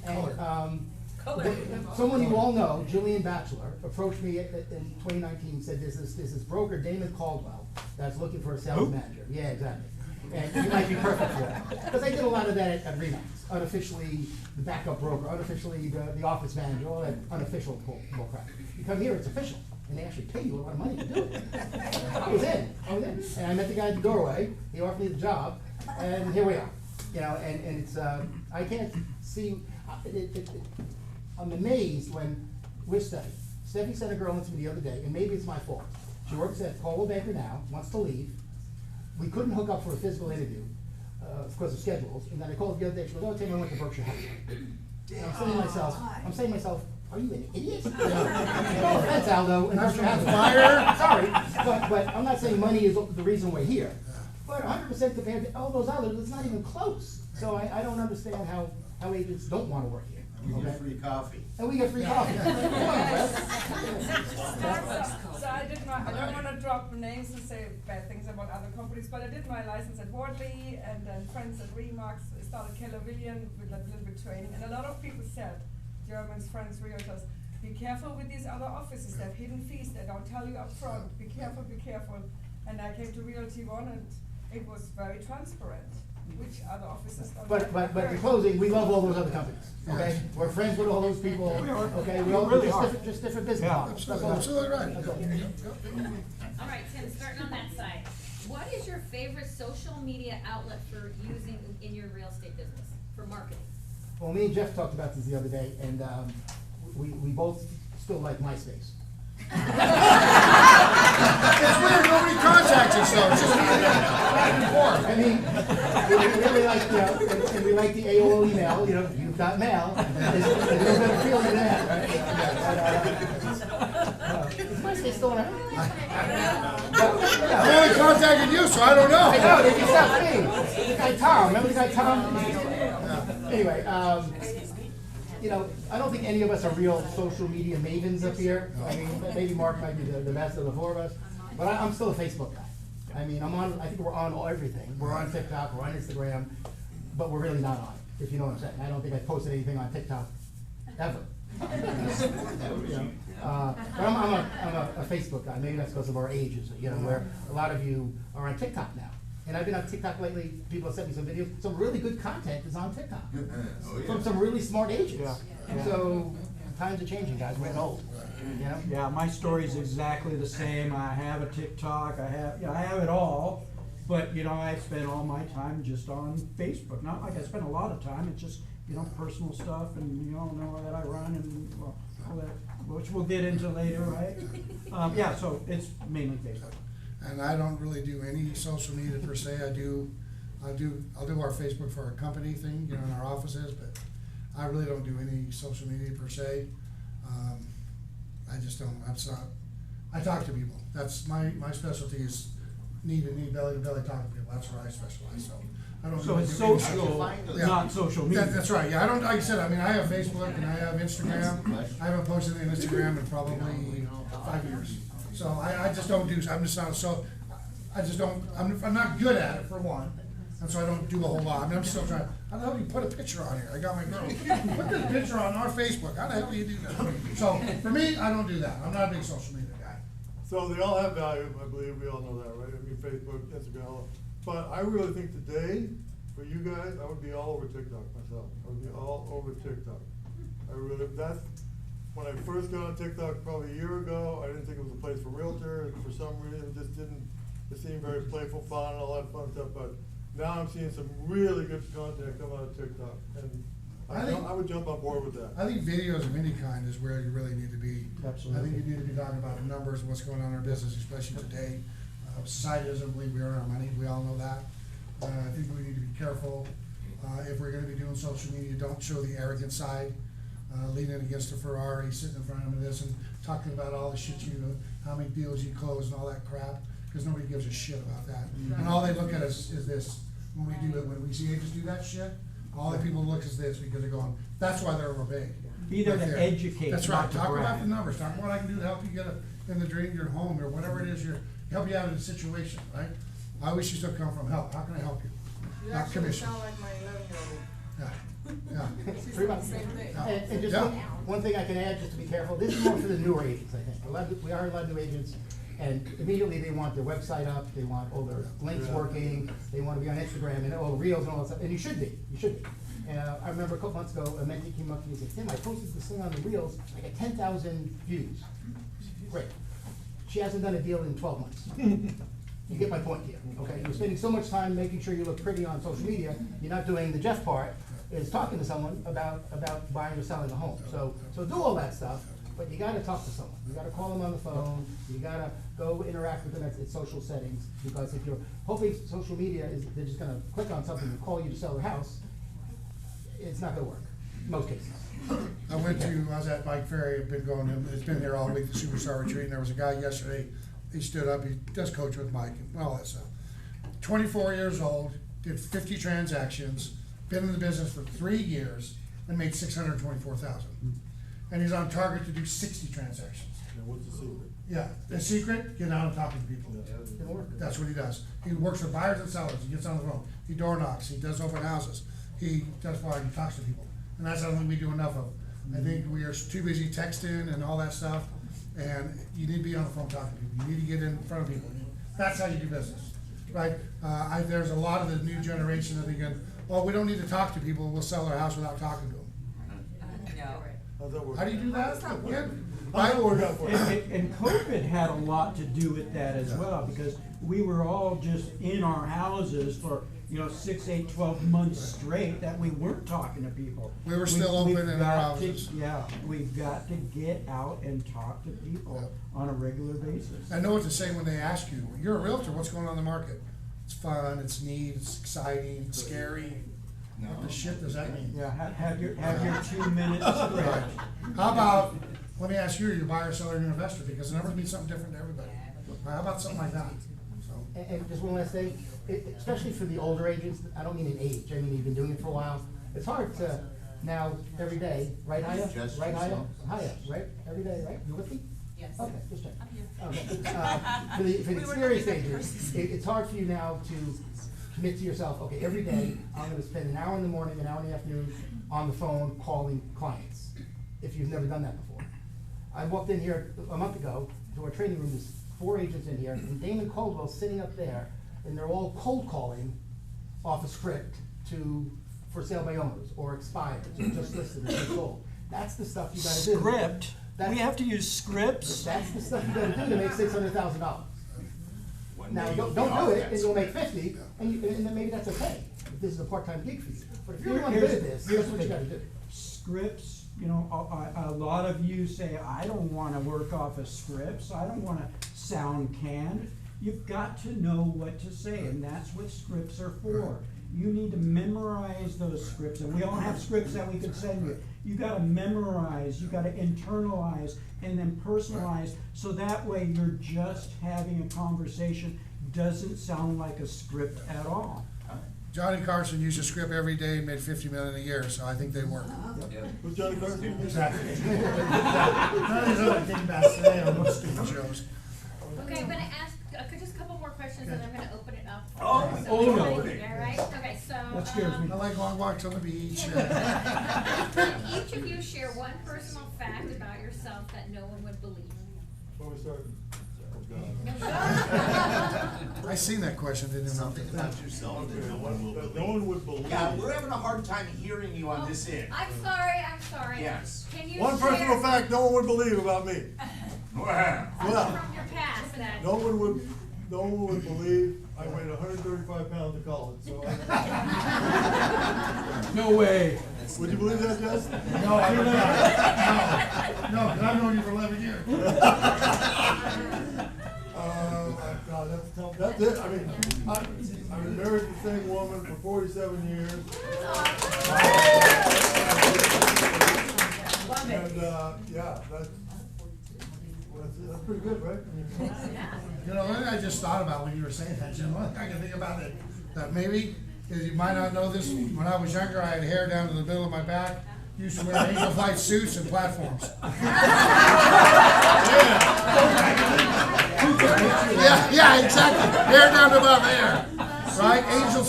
And someone you all know, Jillian Batchelor, approached me in 2019 and said, there's this broker, Damon Caldwell, that's looking for a sales manager. Yeah, exactly. And you might be perfect for it. Because I did a lot of that at Remax. Unofficially, the backup broker, unofficially, the office manager, all that unofficial bull crap. You come here, it's official. And they actually pay you a lot of money to do it. I was in. And I met the guy at the doorway, he offered me the job, and here we are. You know, and it's, I can't see, I'm amazed when we're studying. Steffi sent a girl into me the other day, and maybe it's my fault. She works at Coldwell Banker now, wants to leave. We couldn't hook up for a physical interview, because of schedules, and then I called the other day, she goes, oh, Tim, I went to Berkshire Hathaway. And I'm saying to myself, are you an idiot? No offense, Aldo, and Berkshire Hathaway. Sorry, but I'm not saying money is the reason we're here. But 100% compared to all those others, it's not even close. So I don't understand how agents don't want to work here. We get free coffee. And we get free coffee. Come on, Brett. So I don't want to drop names and say bad things about other companies, but I did my license at Wardley, and then friends at Remax, started Keller Williams with a little bit training, and a lot of people said, Germans, friends, realtors, be careful with these other offices, they have hidden fees, they don't tell you up front, be careful, be careful. And I came to Realty One, and it was very transparent, which other offices don't. But in closing, we love all those other companies, okay? We're friends with all those people, okay? We all really just different business models. That's all. Absolutely right. That's all. All right, Tim, starting on that side. What is your favorite social media outlet for using in your real estate business, for marketing? Well, me and Jeff talked about this the other day, and we both still like MySpace. It's weird, nobody contacts us, so it's just back and forth. I mean, we really like, and we you like the AOL email, you know, you've got mail, there's a little bit of feeling in that, right? Is my stay still around? I only contacted you, so I don't know. I know, they just out me. The guy Tom, remember the guy Tom? Anyway, you know, I don't think any of us are real social media mavens up here. I mean, maybe Mark might be the best of the four of us, but I'm still a Facebook guy. I mean, I think we're on everything. We're on TikTok, we're on Instagram, but we're really not on it, if you know what I'm saying. I don't think I've posted anything on TikTok ever. You know, but I'm a Facebook guy. Maybe that's because of our ages, you know, where a lot of you are on TikTok now. And I've been on TikTok lately. People have sent me some videos. Some really good content is on TikTok from some really smart agents. Yeah. So times are changing, guys. We're getting old. You know? Yeah, my story's exactly the same. I have a TikTok. I have it all. But you know, I spend all my time just on Facebook. Not like I spend a lot of time. It's just, you know, personal stuff, and you all know that I run, and well, all that, which we'll get into later, right? Yeah, so it's mainly Facebook. And I don't really do any social media per se. I'll do our Facebook for our company thing, you know, in our offices, but I really don't do any social media per se. I just don't. I talk to people. That's my specialty is knee to knee, belly to belly, talking to people. That's where I specialize. So I don't. So really it's do any social, not social media. That's right. Yeah, I don't. Like I said, I mean, I have Facebook and I have Instagram. I haven't posted on Instagram in probably 5 years. So I just don't do. I'm just not so. I just don't. I'm not good at it for one, and so I don't do a whole lot. I mean, I'm still trying. How the hell do you put a picture on here? I got my girl. Put this picture on our Facebook. How the hell do you do that? So for me, I don't do that. I'm not a big social media guy. So they all have value, I believe, we all know that, right? I mean, Facebook, Instagram, but I really think today, for you guys, I would be all over TikTok myself. I would be all over TikTok. That's, when I first got on TikTok probably a year ago, I didn't think it was a place for realtors. For some reason, it seemed very playful, fun, and all that fun stuff, but now I'm seeing some really good content come out of TikTok, and I would jump on board with that. I think videos of any kind is where you really need to be. Absolutely. I think you need to be talking about the numbers and what's going on in our business, especially today. Society doesn't believe we earn our money. We all know that. I think we need to be careful. If we're gonna be doing social media, don't show the arrogant side. Leaning against a Ferrari, sitting in front of this and talking about all the shit how many deals you close and all that crap, because nobody gives a shit about that. And all they look at us is this, when we see agents do that shit, all the people look is this, because they're going, that's why they're big. Be there Right to there. educate, That's not right, to talk brag. about the numbers, talk about what I can do to help you get in the dream, your home, or whatever it is, help you out in a situation, right? I wish you still come from help, how can I help you? You Not actually commission. sound like my 11-year-old. Yeah, yeah. Pretty much. Same thing. And just Yeah. one thing I can add, just to be careful, this is more for the newer agents, I think. We are a lot of new agents, and immediately they want their website up, they want all their links working, they want to be on Instagram and all the reels and all that stuff, and you should be. And I remember a couple months ago, a mentee came up to me and said, Tim, I posted this thing on the reels, I got 10,000 views. Great. She hasn't done a deal in 12 months. You get my point here, okay? You're spending so much time making sure you look pretty on social media, you're not doing the Jeff part, is talking to someone about buying or selling a home. So do all that stuff, but you gotta talk to someone. You gotta call them on the phone, you gotta go interact with them at social settings, because if you're hoping social media is, they're just gonna click on something and call you to sell their house, it's not gonna work, in most cases. I was at Mike Ferry, it's been here all week, the Superstar Retreat, and there was a guy yesterday, he stood up, he does coach with Mike and all that stuff. 24 years old, did 50 transactions, been in the business for 3 years, and made $624,000. And he's on target to do 60 transactions. Now, what's the secret? Yeah, the secret, get out and talking to people. That's what he does. He works for buyers and sellers, he gets on the phone, he door knocks, he does open houses, he talks to people. And that's something we do enough of. I think we are too busy texting and all that stuff, and you need to be on the phone talking to people. You need to get in front of people. That's how you do business, right? There's a lot of the new generation that thinking, well, we don't need to talk to people, we'll sell our house without talking to them. How's that work? How do you do that? How's that work out for you? And COVID had a lot to do with that as well, because we were all just in our houses for, 6, 8, 12 months straight that we weren't talking to people. We were still open in our houses. Yeah, we've got to get out and talk to people on a regular basis. I know what to say when they ask you, you're a realtor, what's going on in the market? It's fun, it's neat, it's exciting, it's scary. What the shit does that mean? Yeah, have your 2 minutes script. How about, let me ask you, you're a buyer, seller, and investor, because the numbers mean something different to everybody. How about something like that? So, And just one last thing, especially for the older agents, I don't mean in age, I mean, you've been doing it for a while. It's hard to now, every day, right, Haya? Right, Haya? Haya, right? Every day, right? You with me? Yes. Okay, just check. I'm here. Okay. For the experienced agents, it's hard for you now to commit to yourself, okay, every day, I'm gonna spend an hour in the morning, an hour in the afternoon on the phone calling clients, if you've never done that before. I walked in here a month ago to our training room, there's 4 agents in here, and Damon Caldwell's sitting up there, and they're all cold calling off a script for sale by owners, or expires, or just listed, or just sold. That's the stuff you gotta do. Script? We have to use scripts? That's the stuff you gotta do to make $600,000. Now, don't do it, and you'll make 50, and then maybe that's okay, if this is a part-time gig for you. But if you're really good at this, that's what you gotta do. Scripts, you know, a lot of you say, I don't wanna work off of scripts, I don't wanna sound canned. You've got to know what to say, and that's what scripts are for. You need to memorize those scripts, and we all have scripts that we can send you. You gotta memorize, you gotta internalize, and then personalize, so that way you're just having a conversation, doesn't sound like a script at all. Johnny Carson used a script every day and made $50 million a year, so I think they work. Who's Johnny Carson? Exactly. None of these other dingbats today on most stupid shows. Okay, I'm gonna ask, just a couple more questions and I'm gonna open it up. Oh, So oh, no. everybody- All right, okay, so. That scares me. I like long walks on the beach. Can each of you share one personal fact about yourself that no one would believe? Before we start. Oh, God. I seen that question, didn't you? Something about yourself that no one will believe. No one would believe. Yeah, we're having a hard time hearing you on this end. I'm sorry. Yes. Can you One share personal fact no one would believe about me. Wow. Well, from your past that? no one would believe I weighed 135 pounds in college, so No way. would you believe that, Jess? No, I don't know. No, because I've known you for 11 years. God, that's tough. That's it. I mean, I've been married to the same woman for 47 years. And, yeah, that's pretty good, right? I mean, You know, one thing I just thought about when you were saying that, Jim, one thing I can think about that maybe, is you might not know this, when I was younger, I had hair down to the middle of my back, used to wear angel flight suits and platforms. Yeah, exactly, hair down to about there, right? Angel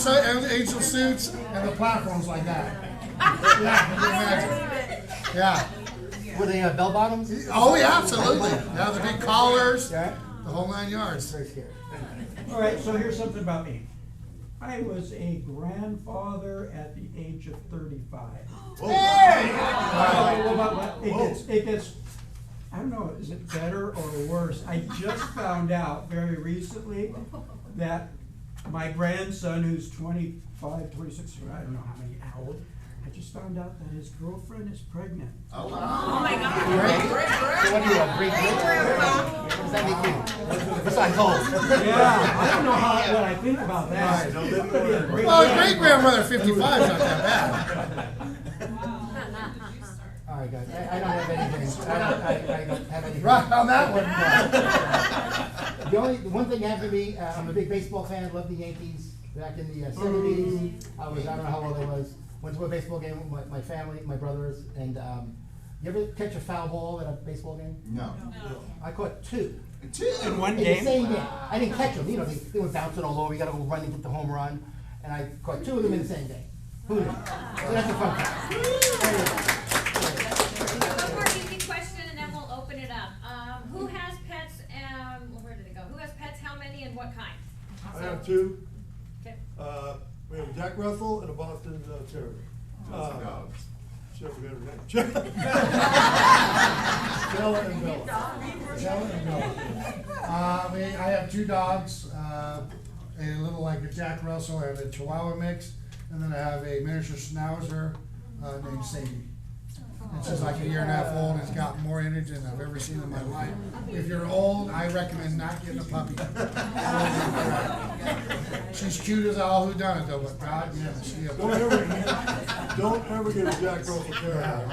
suits and the platforms like that. Yeah, can you imagine? Yeah. Were they bell bottoms? Oh, yeah, absolutely. Yeah, the big collars, Yeah. the whole 9 yards. Very scary. All right, so here's something about me. I was a grandfather at the age of 35. It gets, I don't know, is it better or worse? I just found out very recently that my grandson, who's 25, 26, I don't know how old, I just found out that his girlfriend is pregnant. Oh, wow. Oh my God. So what are you, a great What does that make you? Besides old. Yeah, I don't know what I think about that. Well, a great grandmother 55 is not that bad. All right, guys, I don't have anything, I don't have anything. Right on that one. The one thing after me, I'm a big baseball fan, loved the Yankees back in the 70s. I don't know how old I was. Went to a baseball game with my family, my brothers, and you ever catch a foul ball at a baseball game? No. I caught 2. In one In the game? same game. I didn't catch them, you know, they were bouncing all over, you gotta go run and get the home run, and I caught 2 of them in the same game. Who knew? So that's a fun fact. One more easy question and then we'll open it up. Who has pets where did it go? Who has pets, how many and what kind? I have 2. Okay. We have a Jack Russell and a Boston Terrier. Dogs. Shall we get her name? Stella and Bella. Stella and Bella. I have 2 dogs, a little like a Jack Russell, I have a Chihuahua mix, and then I have a miniature Schnauzer named Sadie. And she's like a 1.5 old, and it's got more energy than I've ever seen in my life. If you're old, I recommend not getting a puppy. She's cute as all whodunit though, but God, yeah, she is. Don't ever get a Jack Russell Terrier.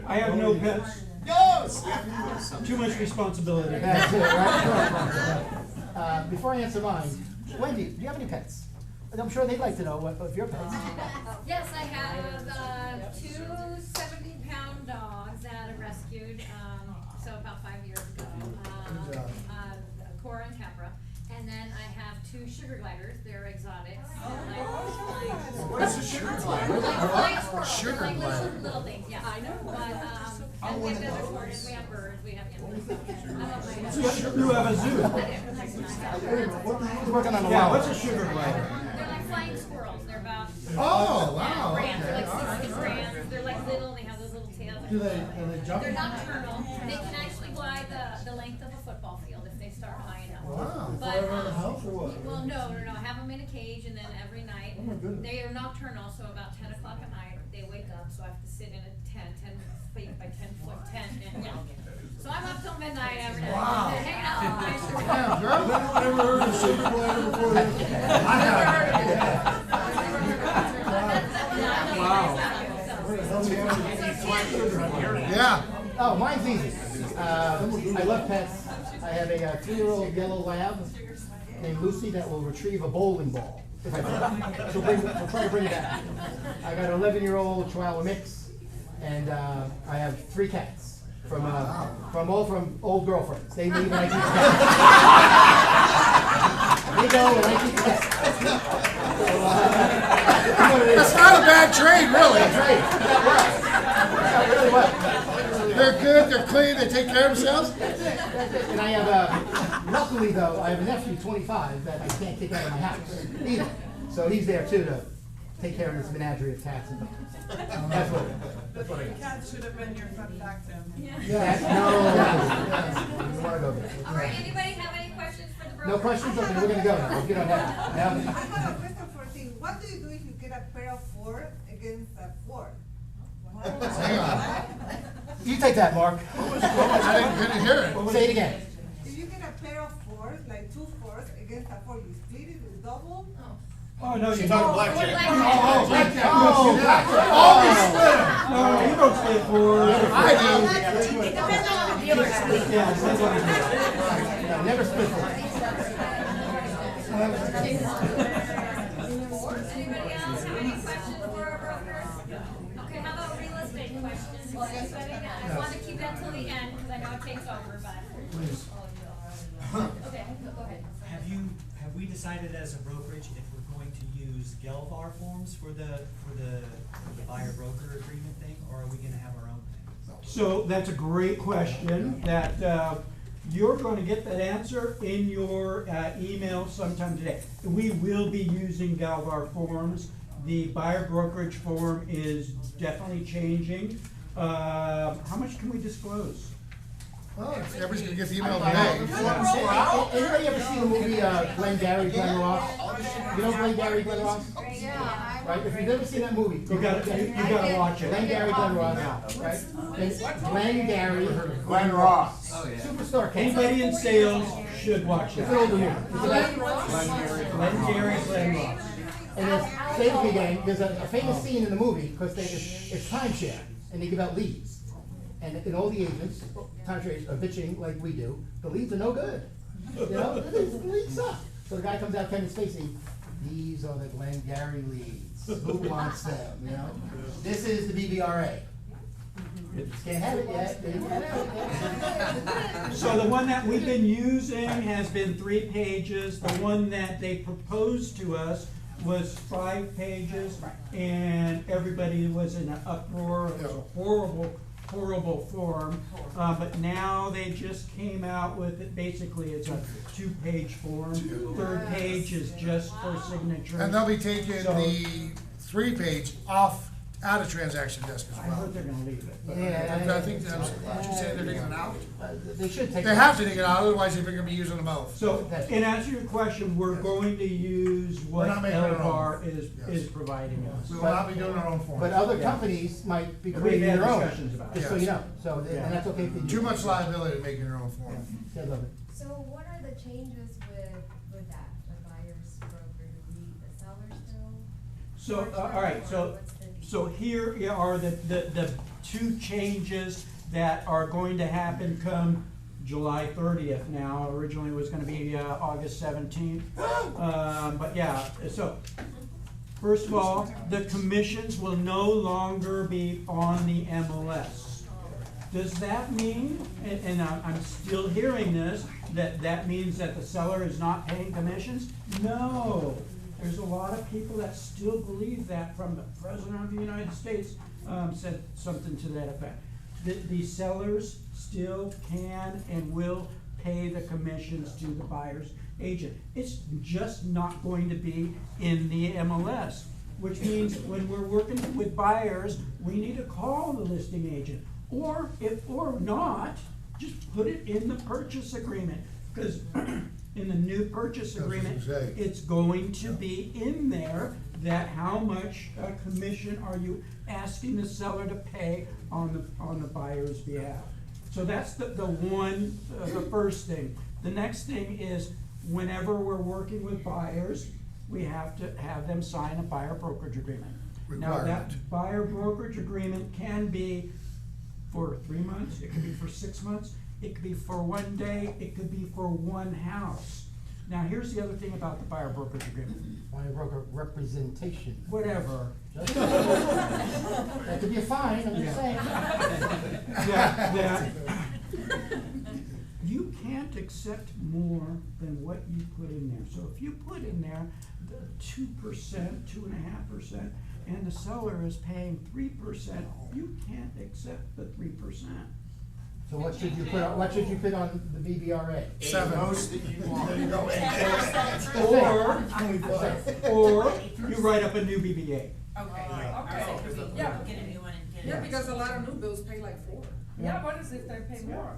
I have no pets. Yes! Too much responsibility. That's it, right? Before I answer mine, Wendy, do you have any pets? I'm sure they'd like to know what your pets. Yes, I have two 70-pound dogs that I rescued, so about 5 years ago. Good job. Cora and Capra. And then I have two sugar gliders. They're exotics. What is a sugar glider? Like flying squirrels. Sugar Like glider. little things, yeah. I know. But, and we have other tortoises, we have birds, we have animals. You have a zoo. He's working on a Yeah, lot. what's a sugar glider? They're like flying squirrels. They're about Oh, wow. grams. They're Okay. like 60 grams. They're like little and they have those little tails. Do they jump? They're nocturnal. They can actually glide the length of a football field if they start high enough. Wow. But, Fly around the house or what? well, no. I have them in a cage and then every night, Oh my goodness. they are nocturnal, so about 10 o'clock at night, they wake up, so I have to sit in a tent, 10 feet by 10 foot tent, and, so I'm up till midnight every night. Wow. They're hanging out with my Damn, girl. Never heard of a sugar glider before this? Yeah. Oh, mine's easy. I love pets. I have a 3-year-old yellow lab named Lucy that will retrieve a bowling ball. If I can. She'll try to bring it back. I got an 11-year-old Chihuahua mix, and I have 3 cats from old girlfriends. They leave when I keep the cats. They go when I keep the cats. That's not a bad trade, really. Trade. That works. That really works. They're good, they're clean, they take care of themselves. That's it. And I have luckily though, I have a nephew, 25, that I can't kick out of my house either. So he's there too to take care of this menagerie of cats and dogs. That's what I got. Cat should have been your fun fact then. Yes, no. You wanna go there. All right, anybody have any questions for the broker? No questions? Okay, we're gonna go now. Let's get on that. I have a question for Tim. What do you do if you get a pair of 4 against a 4? Hang on. You take that, Mark. I didn't hear it. Say it again. If you get a pair of 4s, like 2 4s against a 4, you split it with double? Oh, no, you You're don't. talking blackjack. Blackjack. Oh, No, you don't play for. I do. It depends on the dealer. Yeah, that's what it is. No, never split it. Anybody else have any questions for our broker? Okay, how about real estate questions? Anybody? I want to keep that till the end, because I know it takes over, but. Okay, go ahead. Have we decided as a brokerage if we're going to use Gelvar forms for the buyer broker agreement thing, or are we gonna have our own thing? So that's a great question that you're going to get that answer in your email sometime today. We will be using Galvar forms. The buyer brokerage form is definitely changing. How much can we disclose? Well, everybody's gonna get the email today. Anybody ever seen the movie Glengarry Glen Ross? You know Glengarry Glen Ross? Yeah. Right, if you've never seen that movie, You gotta watch it. Glengarry Glen Ross, right? And Glengarry Glenn Ross. Superstar cast. Anybody in sales should watch It's it. an older movie. It's about Glengarry Glen Ross. And there's basically, gang, there's a famous scene in the movie because it's timeshare and they give out leads. And all the agents, timeshare are bitching like we do. The leads are no good. You know, the leads suck. So the guy comes out, Kevin Spacey. These are the Glengarry leads. Who wants them? You know, this is the BBRA. Can't have it yet. They can't have it yet. So the one that we've been using has been 3 pages. The one that they proposed to us was 5 pages, and everybody was in an uproar. It was a horrible form. But now they just came out with it. Basically, it's a 2-page form. 3rd page is just for signature. And they'll be taking the 3-page out of transaction desk as I well. heard they're gonna leave it. but- Yeah, I think that's what you said, they're taking it out. They should take. They have to take it out, otherwise they're gonna be using them both. So, in answer to your question, we're going to use what We're not making our own. Elvar Yes. is providing us. We will not be doing our own form. But other companies might be We've creating had their own, discussions about it. just so you know. So, and that's okay for you. Too much liability to making your own form. I love it. So what are the changes with that, the buyer's broker? sellers though? So, all right, so here are the two changes that are going to happen come July 30th now. Originally it was gonna be August 17th. But yeah, so, first of all, the commissions will no longer be on the MLS. Does that mean, and I'm still hearing this, that means that the seller is not paying commissions? No. There's a lot of people that still believe that. From the President of the United States said something to that effect. The sellers still can and will pay the commissions to the buyer's agent. It's just not going to be in the MLS, which means when we're working with buyers, we need to call the listing agent. Or not, just put it in the purchase agreement, because in the new purchase agreement, it's going to be in there that how much commission are you asking the seller to pay on the buyer's behalf. So that's the first thing. The next thing is, whenever we're working with buyers, we have to have them sign a buyer brokerage agreement. Now, that buyer brokerage agreement can be for 3 months, it could be for 6 months, it could be for 1 day, it could be for one house. Now, here's the other thing about the buyer brokerage agreement. Buyer broker representation. Whatever. That could be a fine, I'm just saying. That you can't accept more than what you put in there. So if you put in there 2%, 2.5%, and the seller is paying 3%, you can't accept the 3%. So what should you put on, the BBRA? 7. There you go. Or you write up a new BBA. Okay. Yeah, because a lot of new bills pay like 4. Yeah, what is if they pay more?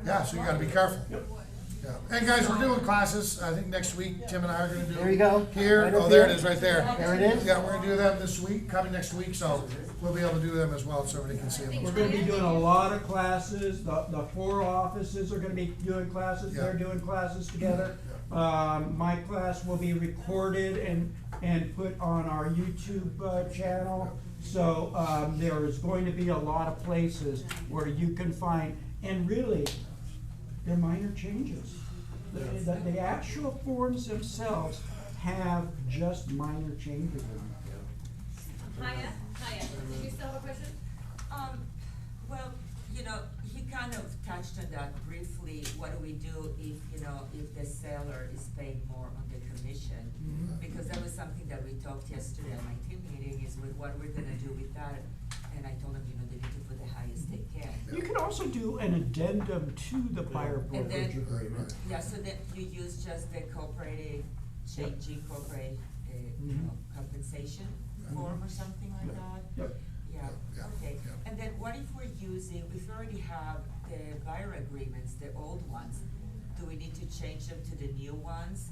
Yeah, so you gotta be careful. Yeah. And guys, we're doing classes, I think next week, Tim and I are gonna do. There you go. Here, Right oh, up there here. it is, right there. There it is. Yeah, we're gonna do them this week, coming next week, so we'll be able to do them as well, so everybody can see them. We're gonna be doing a lot of classes, the 4 offices are gonna be doing classes, they're doing classes together. My class will be recorded and put on our YouTube channel. So, there is going to be a lot of places where you can find, and really, they're minor changes. The actual forms themselves have just minor changes in them. Hiya, did you still have a question? Well, you know, he kind of touched on that briefly. What do we do if the seller is paying more on the commission? Because that was something that we talked yesterday at my team meeting, is with what we're gonna do with that. And I told them, they need to put the highest they can. You can also do an addendum to the buyer And brokerage then, agreement. yeah, so then you use just the corporate, G corporate, compensation form or something like that? Yep. Yeah, okay. And then what if we're if we already have the buyer agreements, the old ones, do we need to change them to the new ones?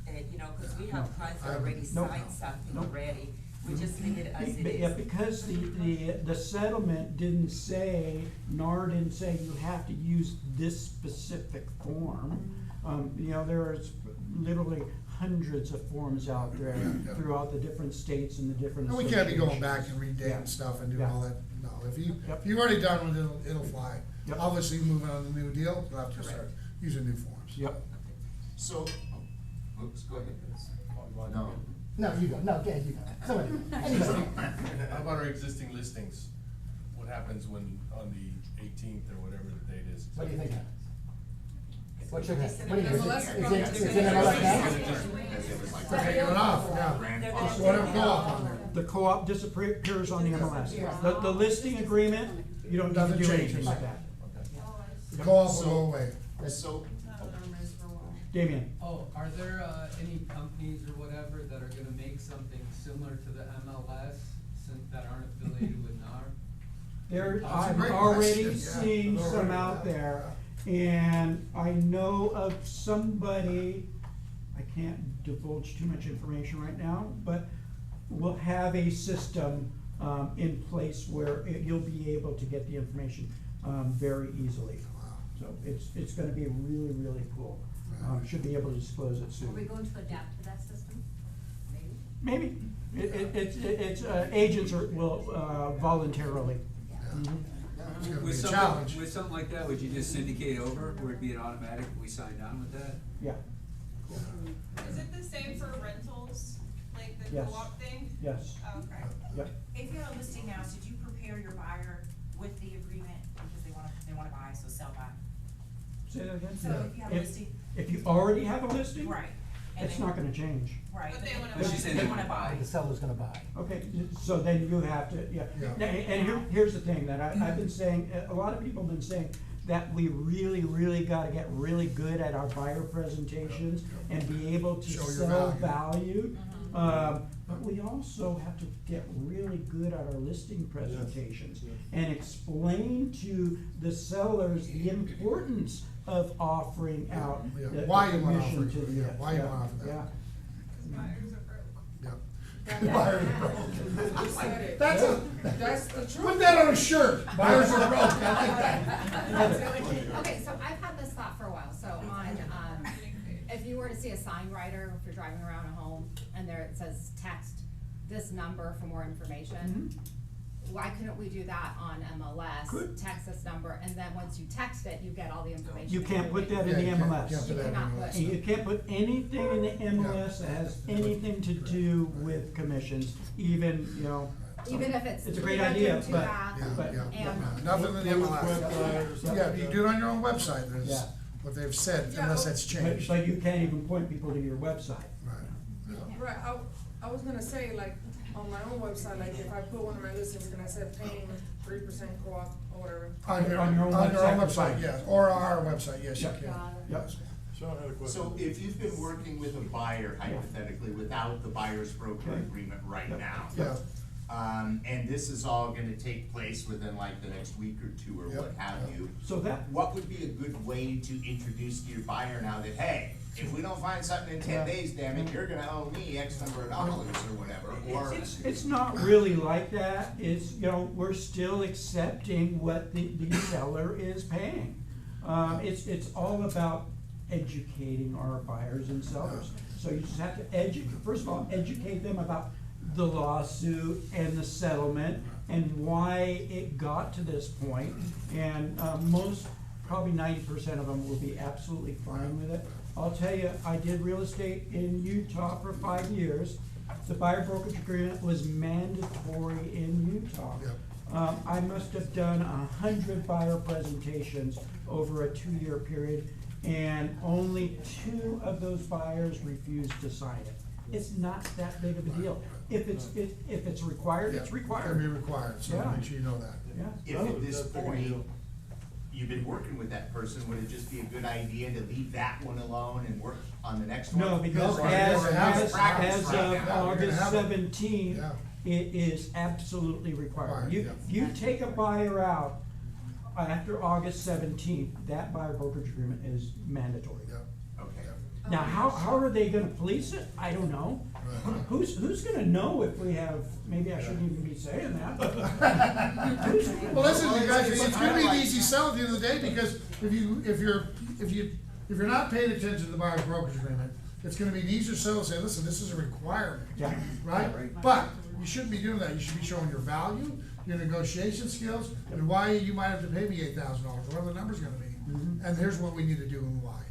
Cause we have clients that already signed something already, we just leave it as it is. Yeah, because the settlement didn't say, NAR didn't say you have to use this specific form. There's literally hundreds of forms out there throughout the different states and the different And we can't be going associations. back and redating stuff and doing all that, no, if Yep. you've already done with it, it'll fly. Yep. Obviously, moving on to the new deal, we'll have to start using new forms. Yep. So, oops, go ahead. No. No, you go, no, go ahead, you go. Somebody, anybody. How about our existing listings? What happens when, on the 18th or whatever the date is? What do you think happens? What should happen? What do you MLS think? It's in MLS now? Take it off, yeah. Just whatever co-op on there. The co-op disappears on the MLS. The listing agreement, you don't need to Nothing do anything changes. with that. The co-op will go away. So, Damien? Oh, are there any companies or whatever that are gonna make something similar to the MLS that aren't affiliated with NAR? That's a I'm great already question, yeah. seeing some out there, and I know of somebody, I can't divulge too much information right now, but we'll have a system in place where you'll be able to get the information very easily. So it's gonna be really, really cool. Should be able to disclose it soon. Are we going to adapt to that system? Maybe? Maybe. It's agents will voluntarily. Mhm. It's gonna be a With challenge. something, with something like that, would you just syndicate over, would it be an automatic, we signed on with that? Yeah. Is it the same for rentals, like the Yes. co-op thing? Yes. Oh, okay. Yep. If you have a listing now, did you prepare your buyer with the agreement because they wanna buy, so sell by? Say that again? So if you have a listing. If you already have a listing? Right. And It's they- not gonna change. Right. But they wanna But she said they they wanna buy. buy. seller's gonna buy. Okay, so then you have to, yeah. Yeah. Here's the thing that I've been saying, a lot of people have been saying that we really gotta get really good at our buyer presentations and be able to Show your sell value. value. But we also have to get really good at our listing presentations yes. and explain to the sellers the importance of offering out Yeah, the why you wanna commission offer to it, the. yeah, why you wanna offer that. Yeah. Buyers are broke. Yeah. Buyers are broke. That's That's the truth. Put that on a shirt. Buyers are broke. I like that. Okay, so I've had this thought for a while, so on, if you were to see a sign writer, if you're driving around a home, and there it says text this number for more information, why couldn't we do that on MLS? Good. Text this number, and then once you text it, you get all the information. You can't put that in Yeah, the you can't- MLS. can't put that in cannot MLS. put- You can't put anything in the MLS that has anything to do with commissions, even, you know. Even if it's It's a great three idea, bedroom, two but, bath, but. and- Nothing in the MLS. Website or something Yeah, like you that. do it on your own website, there's Yeah. what they've said, Yeah. unless that's changed. But you can't even point people to your website. Right. Right, I was gonna say, like, on my own website, like, if I put one of my listings and I said paying 3% co-op or whatever. On your On your own own website. website, yes, or our website, yes, you Yep. can. Yep. Yes. Sean had a question. So if you've been working with a buyer hypothetically without the buyer's broker Okay. agreement right Yep. now. Yeah. And this is all gonna take place within like the next week or two or Yep. what have you. So that, What would be a good way to introduce to your buyer now that, hey, if we don't find something in 10 days, damn it, you're gonna owe me X number of dollars or whatever, or. it's not really like that, it's, you know, we're still accepting what the seller is paying. It's all about educating our buyers and sellers. So you just have to first of all, educate them about the lawsuit and the settlement and why it got to this point. And, probably 90% of them will be absolutely fine with it. I'll tell you, I did real estate in Utah for 5 years. The buyer brokerage agreement was mandatory in Utah. Yep. I must have done 100 buyer presentations over a 2-year period, and only 2 of those buyers refused to sign it. It's not that big of a deal. If it's required, it's Yeah, required. Can be required, so Yeah. make sure you know that. Yeah. If at this point, you've been working with that person, would it just be a good idea to leave that one alone and work on the next one? No, because No, as practice of right now. August have it. 17th, Yeah. it is absolutely required. Required, You take a buyer out after August 17th, that buyer brokerage agreement is mandatory. Yeah. Okay. Now, how are they gonna police it? I don't know. Right. Who's gonna know if we have, maybe I shouldn't even be saying that, but. Well, listen, you guys, it's gonna be an easy sell at the end of the day, because if you're not paying attention to the buyer's brokerage agreement, it's gonna be an easier sell to say, listen, this is a requirement. Yeah. Right? But you shouldn't be doing that, you should be showing your value, your negotiation skills, and why you might have to pay me $8,000, whatever the number's gonna be. And here's what we need to do and why.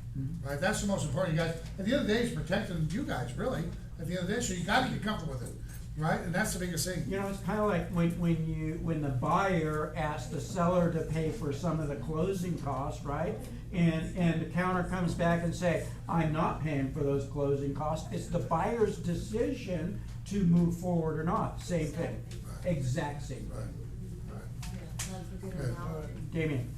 Right, that's the most important, you guys, at the end of the day, it's protecting you guys, really, at the end of the day, so you gotta get comfortable with it, right, and that's the biggest thing. You know, it's kinda like when the buyer asks the seller to pay for some of the closing costs, right? And the counter comes back and say, I'm not paying for those closing costs, it's the buyer's decision to move forward or not, same thing, exact same thing. Good. Damien?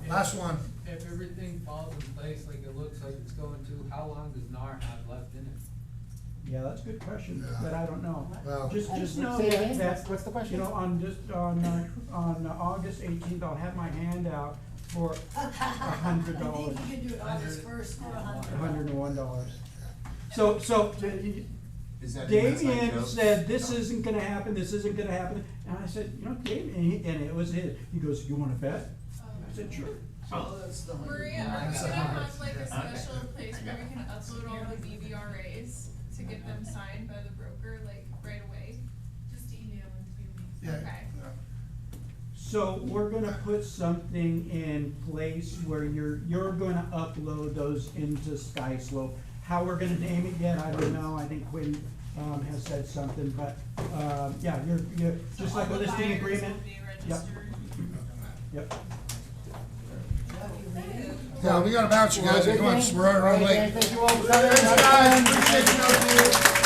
Last one. If everything falls in place like it looks like it's going to, how long does NAR have left in it? Yeah, that's a good question, but I don't know. Well- Just know Say it again. that, What's the question? you know, on August 18th, I'll have my hand out for $100. I think you can do it August 1st for $101. So, Is that Damien joke? said, this isn't gonna happen, this isn't gonna happen, and I said, you know, Damien, and it was his, he goes, you wanna bet? I said, sure. Maria, are we gonna have like a special place where we can upload all the BVRAs to get them signed by the broker, like, right away? Just email them to me. Yeah. Okay. So we're gonna put something in place where you're gonna upload those into SkySlope. How we're gonna name it yet, I don't know, I think Quinn, has said something, but, yeah, you're, just like a listing agreement. Yep. Yep. Yeah, we gotta bounce, you guys, come on, we're running late. Thank you all for coming. Thanks, guys, appreciate you.